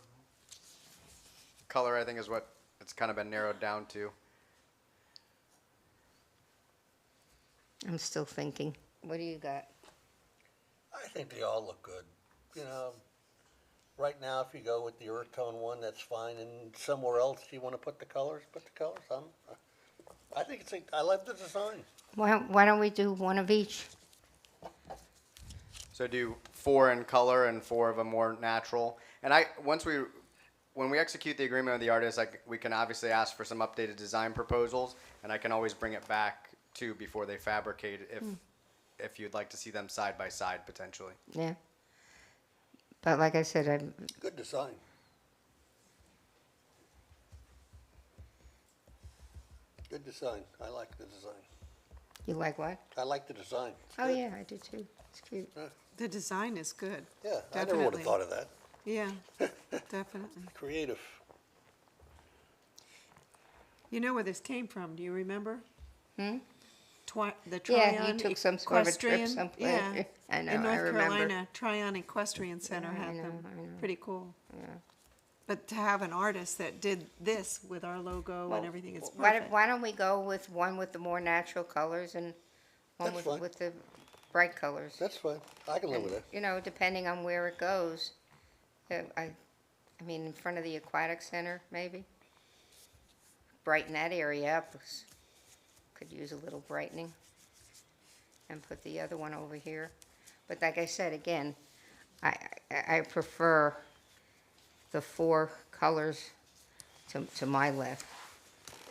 color, I think is what it's kind of been narrowed down to. I'm still thinking. What do you got? I think they all look good. Right now, if you go with the earth tone one, that's fine. And somewhere else you want to put the colors, put the colors. I think I love the design. Why don't we do one of each? So do 4 in color and 4 of a more natural. And when we execute the agreement with the artist, we can obviously ask for some updated design proposals, and I can always bring it back too before they fabricate if you'd like to see them side by side potentially. Yeah. But like I said, Good design. Good design. I like the design. you like what? I like the design. It's Oh good. yeah, I do too. It's cute. The design is good. Yeah, I never would Definitely. have thought of that. Yeah, definitely. Creative. You know where this came from, do you remember? Hmm? The Yeah, you Tryon took some sort of a trip Equestrian. someplace. Yeah. I know, In I North remember. Carolina, Tryon Equestrian Center Yeah, I had know, them. I know. Pretty cool. Yeah. But to have an artist that did this with our logo Well, and everything, it's why perfect. don't we go with one with the more natural colors and one That's with, fine. with the bright colors. That's fine. I can live And, with it. you know, depending on where it goes, I mean, in front of the aquatic center, maybe. Brighten that area up. Could use a little brightening. And put the other one over here. But like I said, again, I prefer the 4 colors to my left.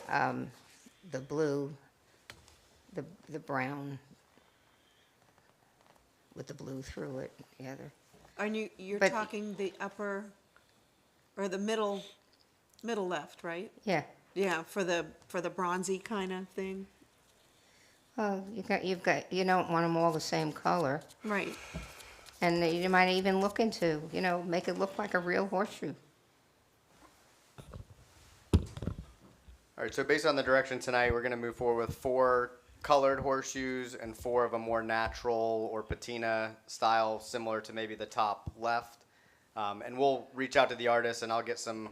The blue, the brown with the blue through it, the other. And you're But- talking the upper, or the middle left, right? Yeah. Yeah, for the bronzy kind of thing. Well, you don't want them all the same color. Right. And you might even look into, make it look like a real horseshoe. All right, so based on the direction tonight, we're going to move forward with 4 colored horseshoes and 4 of a more natural or patina style, similar to maybe the top left. And we'll reach out to the artist, and I'll get some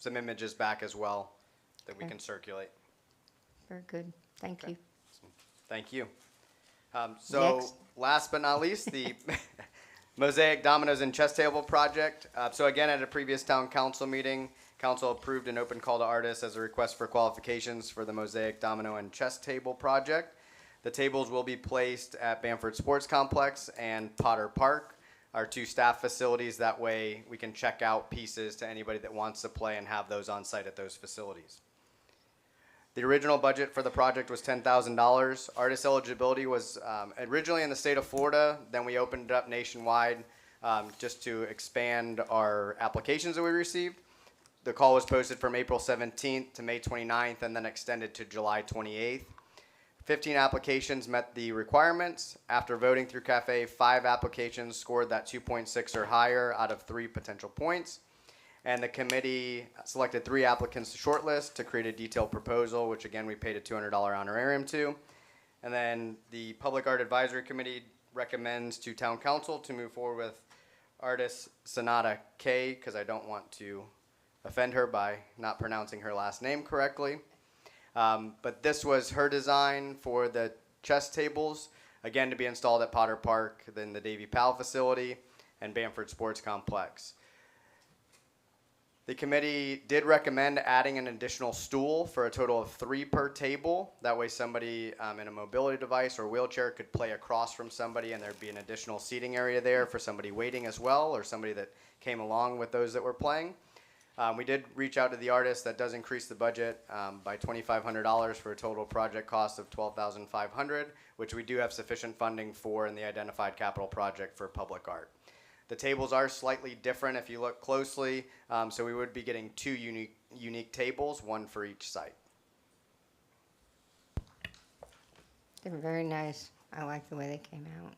images back as well that we Okay. can circulate. Very good. Thank you. Thank you. So Next. last but not least, the Mosaic Dominoes and Chess Table Project. So again, at a previous town council meeting, council approved an open call to artists as a request for qualifications for the Mosaic Domino and Chess Table Project. The tables will be placed at Bamford Sports Complex and Potter Park, our 2 staff facilities. That way we can check out pieces to anybody that wants to play and have those on site at those facilities. The original budget for the project was $10,000. Artist eligibility was originally in the state of Florida, then we opened it up nationwide just to expand our applications that we received. The call was posted from April 17th to May 29th and then extended to July 28th. 15 applications met the requirements. After voting through CAFE, 5 applications scored that 2.6 or higher out of 3 potential points. And the committee selected 3 applicants to shortlist to create a detailed proposal, which again, we paid a $200 honorarium to. And then the Public Art Advisory Committee recommends to Town Council to move forward with artist Sonata K, because I don't want to offend her by not pronouncing her last name correctly. But this was her design for the chess tables, again, to be installed at Potter Park, then the Davie Powell facility, and Bamford Sports Complex. The committee did recommend adding an additional stool for a total of 3 per table. That way somebody in a mobility device or wheelchair could play across from somebody and there'd be an additional seating area there for somebody waiting as well, or somebody that came along with those that were playing. We did reach out to the artist. That does increase the budget by $2,500 for a total project cost of $12,500, which we do have sufficient funding for in the identified capital project for public art. The tables are slightly different if you look closely, so we would be getting 2 unique tables, 1 for each site. They're very nice. I like the way they came out.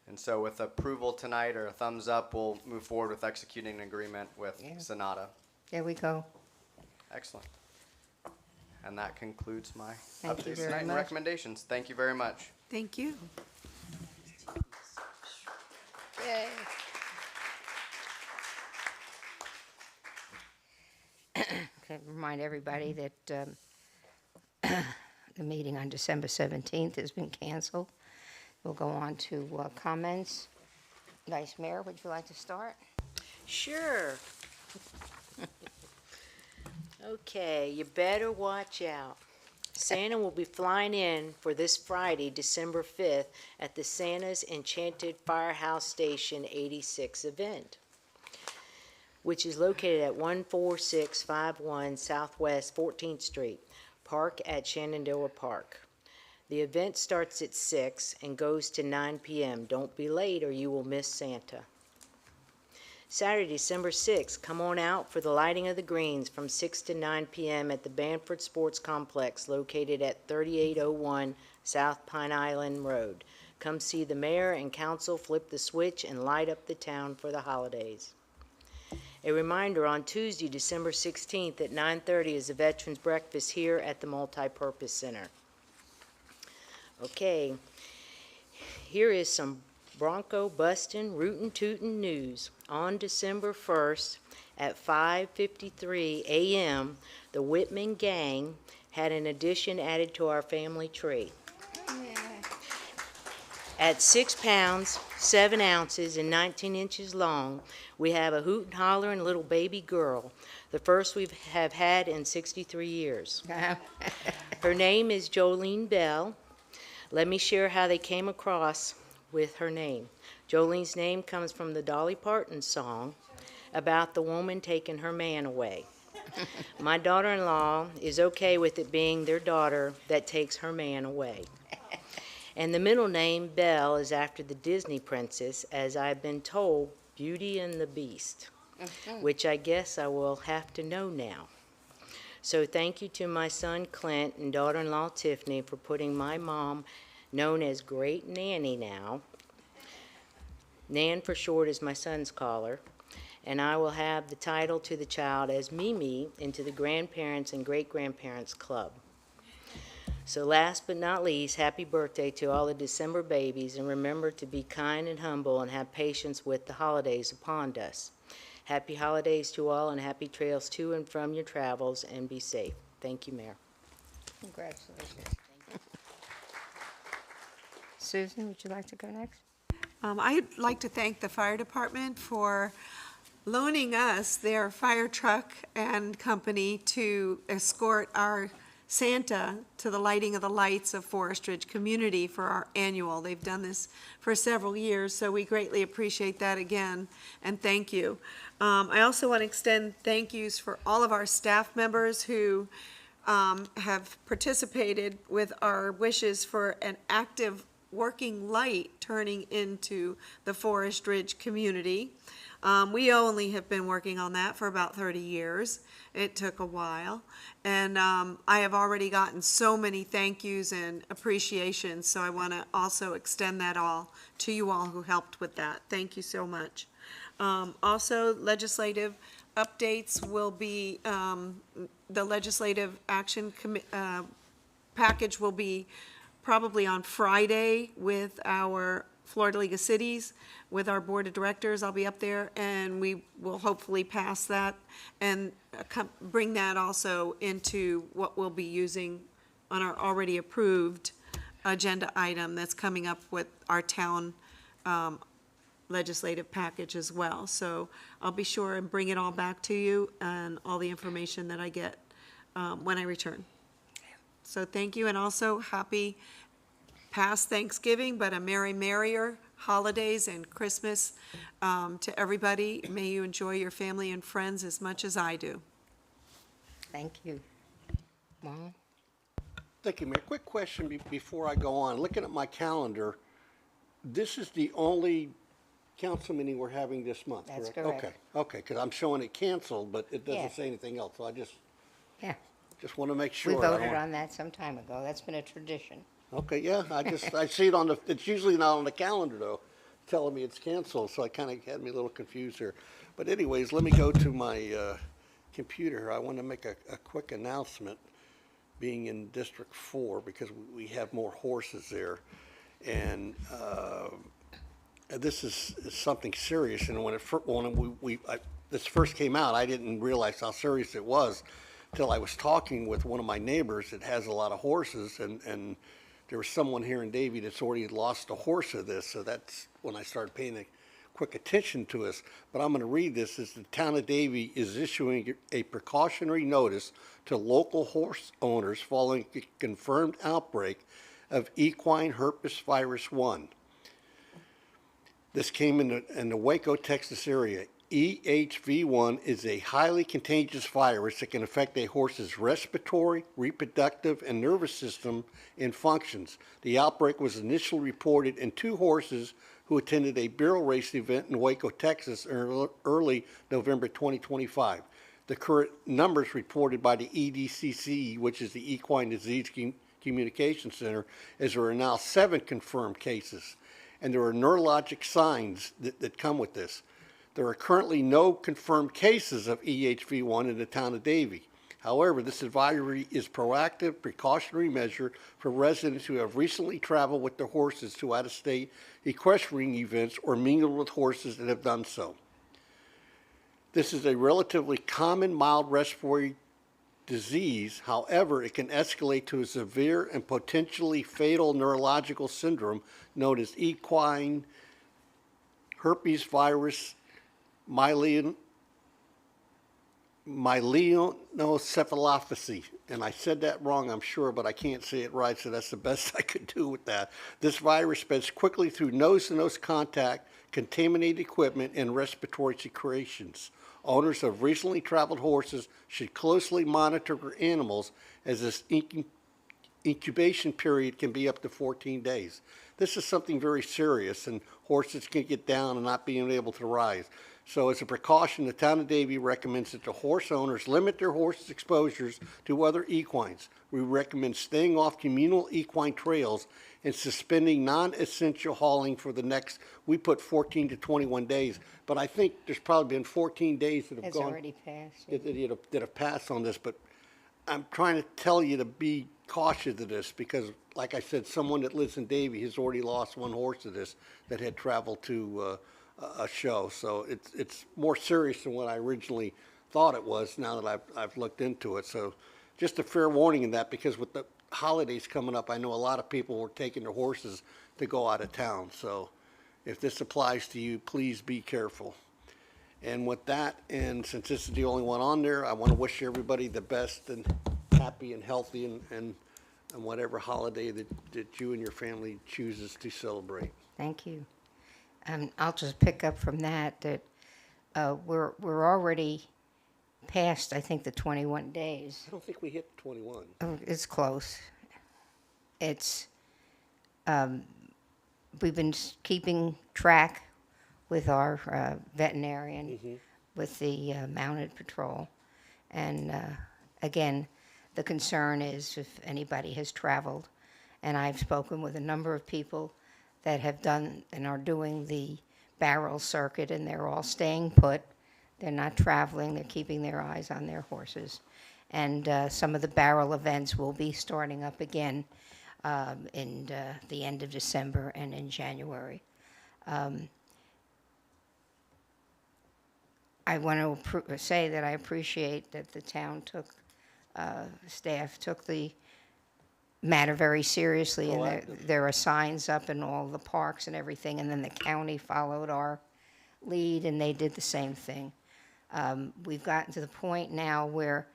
And so with approval tonight or a thumbs up, we'll move forward with executing an agreement with Sonata. There we go. Excellent. And that concludes my Thank you updates very tonight and much. recommendations. Thank you very much. Thank you. Yay. Okay, remind everybody that the meeting on December 17th has been canceled. We'll go on to comments. Vice Mayor, would you like to start? Sure. Okay, you better watch out. Santa will be flying in for this Friday, December 5th, at the Santa's Enchanted Firehouse Station 86 event, which is located at 14651 Southwest 14th Street, Park at Shenandoah Park. The event starts at 6 and goes to 9 p.m. Don't be late or you will miss Santa. Saturday, December 6th, come on out for the lighting of the greens from 6 to 9 p.m. at the Bamford Sports Complex located at 3801 South Pine Island Road. Come see the mayor and council flip the switch and light up the town for the holidays. A reminder, on Tuesday, December 16th at 9:30 is a Veterans Breakfast here at the Multipurpose Center. Okay, here is some Bronco bustin', rootin' tootin' news. On December 1st at 5:53 a.m., the Whitman Gang had an addition added to our family tree. At 6 pounds, 7 ounces, and 19 inches long, we have a hoot and hollering little baby girl, the first we have had in 63 years. Her name is Jolene Bell. Let me share how they came across with her name. Jolene's name comes from the Dolly Parton song about the woman taking her man away. My daughter-in-law is okay with it being their daughter that takes her man away. And the middle name, Belle, is after the Disney princess, as I've been told, Beauty and the Beast, which I guess I will have to know now. So thank you to my son Clint and daughter-in-law Tiffany for putting my mom, known as Great Nanny now, Nan for short is my son's caller, and I will have the title to the child as Mimi into the Grandparents and Great-Grandparents Club. So last but not least, happy birthday to all the December babies, and remember to be kind and humble and have patience with the holidays upon us. Happy holidays to all and happy trails to and from your travels, and be safe. Thank you, Mayor. Congratulations. Susan, would you like to go next? I'd like to thank the fire department for loaning us their fire truck and company to escort our Santa to the lighting of the lights of Forest Ridge Community for our annual. They've done this for several years, so we greatly appreciate that again, and thank you. I also want to extend thank yous for all of our staff members who have participated with our wishes for an active working light turning into the Forest Ridge community. We only have been working on that for about 30 years. It took a while. And I have already gotten so many thank yous and appreciations, so I want to also extend that all to you all who helped with that. Thank you so much. Also, legislative updates will be, the legislative action package will be probably on Friday with our Florida League of Cities, with our board of directors. I'll be up there, and we will hopefully pass that and bring that also into what we'll be using on our already approved agenda item that's coming up with our town legislative package as well. So I'll be sure and bring it all back to you and all the information that I get when I return. So thank you, and also happy past Thanksgiving, but a merrier holidays and Christmas to everybody. May you enjoy your family and friends as much as I do. Thank you. Mom? Thank you, Mayor. Quick question before I go on. Looking at my calendar, this is the only council meeting we're having this month, That's correct? correct. Okay, because I'm showing it canceled, but it doesn't Yeah. say anything else, so I just Yeah, want to make sure. we I don't voted want- on that some time ago. That's been a tradition. Okay, yeah, I see it on the, it's usually not on the calendar though, telling me it's canceled, so I kind of had me a little confused here. But anyways, let me go to my computer here. I want to make a quick announcement, being in District 4, because we have more horses there. And this is something serious, and when this first came out, I didn't realize how serious it was until I was talking with one of my neighbors that has a lot of horses, and there was someone here in Davie that's already lost a horse of this, so that's when I started paying quick attention to us. But I'm going to read this. As the town of Davie is issuing a precautionary notice to local horse owners following a confirmed outbreak of equine herpes virus 1. This came in the Waco, Texas area. EHV1 is a highly contagious virus that can affect a horse's respiratory, reproductive, and nervous system and functions. The outbreak was initially reported in 2 horses who attended a barrel race event in Waco, Texas, early November 2025. The current numbers reported by the EDCC, which is the Equine Disease Communication Center, is there are now 7 confirmed cases, and there are neurologic signs that come with this. There are currently no confirmed cases of EHV1 in the town of Davie. However, this advisory is proactive, precautionary measure for residents who have recently traveled with their horses to out-of-state equestrian events or mingled with horses that have done so. This is a relatively common mild respiratory disease. However, it can escalate to a severe and potentially fatal neurological syndrome known as equine herpes virus myelinocephalopathy. And I said that wrong, I'm sure, but I can't say it right, so that's the best I could do with that. This virus spreads quickly through nose-to-nose contact, contaminated equipment, and respiratory secretions. Owners of recently traveled horses should closely monitor their animals, as this incubation period can be up to 14 days. This is something very serious, and horses can get down and not being able to rise. So as a precaution, the town of Davie recommends that the horse owners limit their horses' exposures to other equines. We recommend staying off communal equine trails and suspending non-essential hauling for the next, we put 14 to 21 days, but I think there's probably been 14 days that have It's gone. already passed. That have passed on this, but I'm trying to tell you to be cautious of this because, like I said, someone that lives in Davie has already lost one horse to this that had traveled to a show. So it's more serious than what I originally thought it was now that I've looked into it. So just a fair warning in that, because with the holidays coming up, I know a lot of people were taking their horses to go out of town. So if this applies to you, please be careful. And with that, and since this is the only one on there, I want to wish everybody the best and happy and healthy and whatever holiday that you and your family chooses to celebrate. Thank you. I'll just pick up from that we're already past, I think, the 21 days. I don't think we hit 21. It's close. It's, we've been keeping track with our veterinarian, with the mounted patrol. And again, the concern is if anybody has traveled, and I've spoken with a number of people that have done and are doing the barrel circuit, and they're all staying put. They're not traveling, they're keeping their eyes on their horses. And some of the barrel events will be starting up again in the end of December and in January. I want to say that I appreciate that the town staff took the matter very seriously, and there are signs up in all the parks and everything, and then the county followed our lead, and they did the same thing. We've gotten to the point now where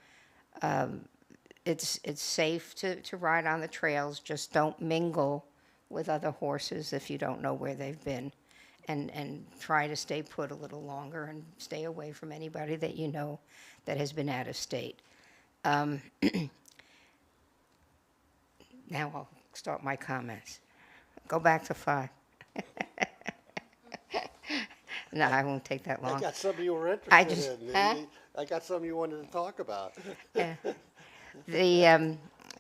it's safe to ride on the trails. Just don't mingle with other horses if you don't know where they've been, and try to stay put a little longer and stay away from anybody that you know that has been out of state. Now I'll start my comments. Go back to 5. No, I won't take that long. I got something you were interested in. Huh? I got something you wanted to talk about. Yeah.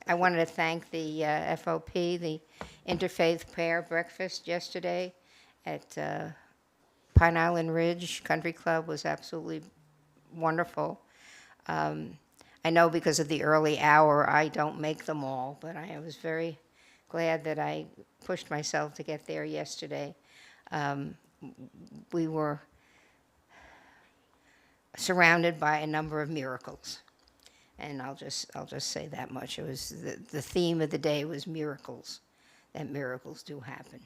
I wanted to thank the FOP, the Interfaith Prayer Breakfast yesterday at Pine Island Ridge Country Club was absolutely wonderful. I know because of the early hour, I don't make them all, but I was very glad that I pushed myself to get there yesterday. We were surrounded by a number of miracles, and I'll just say that much. It was the theme of the day was miracles, that miracles do happen.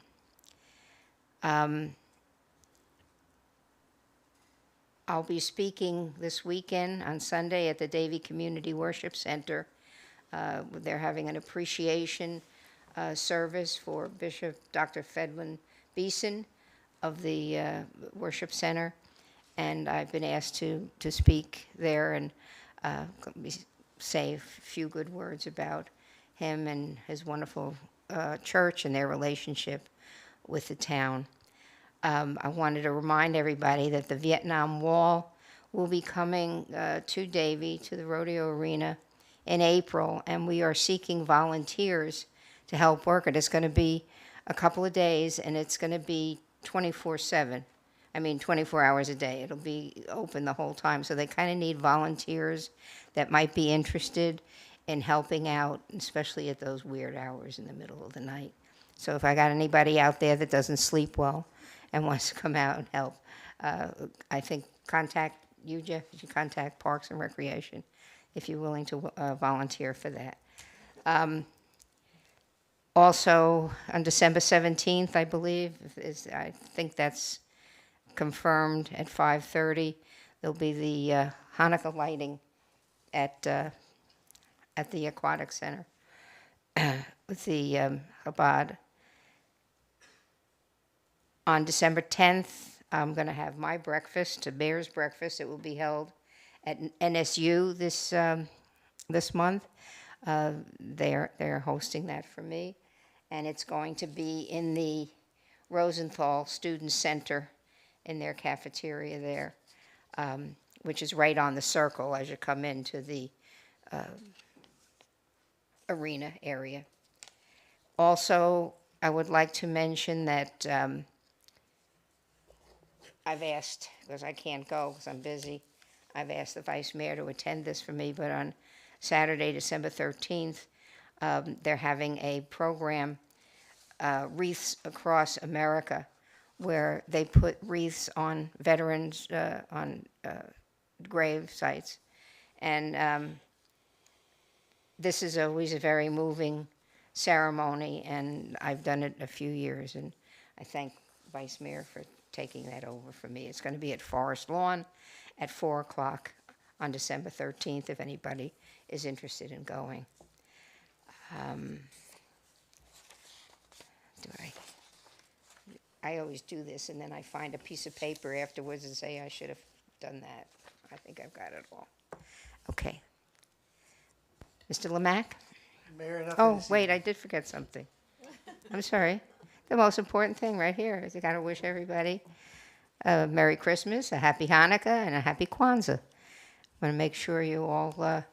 I'll be speaking this weekend on Sunday at the Davie Community Worship Center. They're having an appreciation service for Bishop Dr. Fedwin Beeson of the Worship Center, and I've been asked to speak there and say a few good words about him and his wonderful church and their relationship with the town. I wanted to remind everybody that the Vietnam Wall will be coming to Davie, to the rodeo arena, in April, and we are seeking volunteers to help work it. It's going to be a couple of days, and it's going to be 24/7. I mean, 24 hours a day. It'll be open the whole time, so they kind of need volunteers that might be interested in helping out, especially at those weird hours in the middle of the night. So if I got anybody out there that doesn't sleep well and wants to come out and help, I think contact you, Jeff, you contact Parks and Recreation if you're willing to volunteer for that. Also, on December 17th, I believe, I think that's confirmed at 5:30, there'll be the Hanukkah lighting at the Aquatic Center with the Chabad. On December 10th, I'm going to have my breakfast, a Bears breakfast. It will be held at NSU this month. They're hosting that for me, and it's going to be in the Rosenthal Student Center in their cafeteria there, which is right on the circle as you come into the arena area. Also, I would like to mention that I've asked, because I can't go because I'm busy, I've asked the Vice Mayor to attend this for me, but on Saturday, December 13th, they're having a program, Wreaths Across America, where they put wreaths on veterans, on grave sites. And this is always a very moving ceremony, and I've done it a few years, and I thank Vice Mayor for taking that over for me. It's going to be at Forest Lawn at 4 o'clock on December 13th, if anybody is interested in going. I always do this, and then I find a piece of paper afterwards and say I should have done that. I think I've got it all. Okay. Mr. Lemack? Mayor, nothing Oh, this wait, evening. I did forget something. I'm sorry. The most important thing right here is I got to wish everybody a Merry Christmas, a Happy Hanukkah, and a Happy Kwanzaa. I want to make sure you all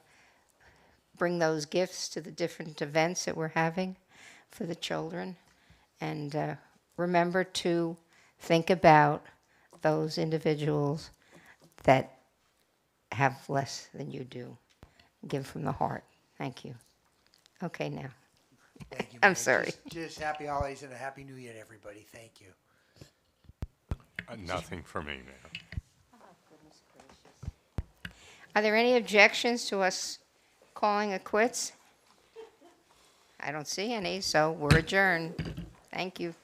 bring those gifts to the different events that we're having for the children. And remember to think about those individuals that have less than you do. Give from the heart. Thank you. Okay, now. Thank you, I'm Mayor. sorry. Just happy holidays and a happy new year to everybody. Thank you. Nothing for me, Mayor. Are there any objections to us calling it quits? I don't see any, so we're adjourned. Thank you.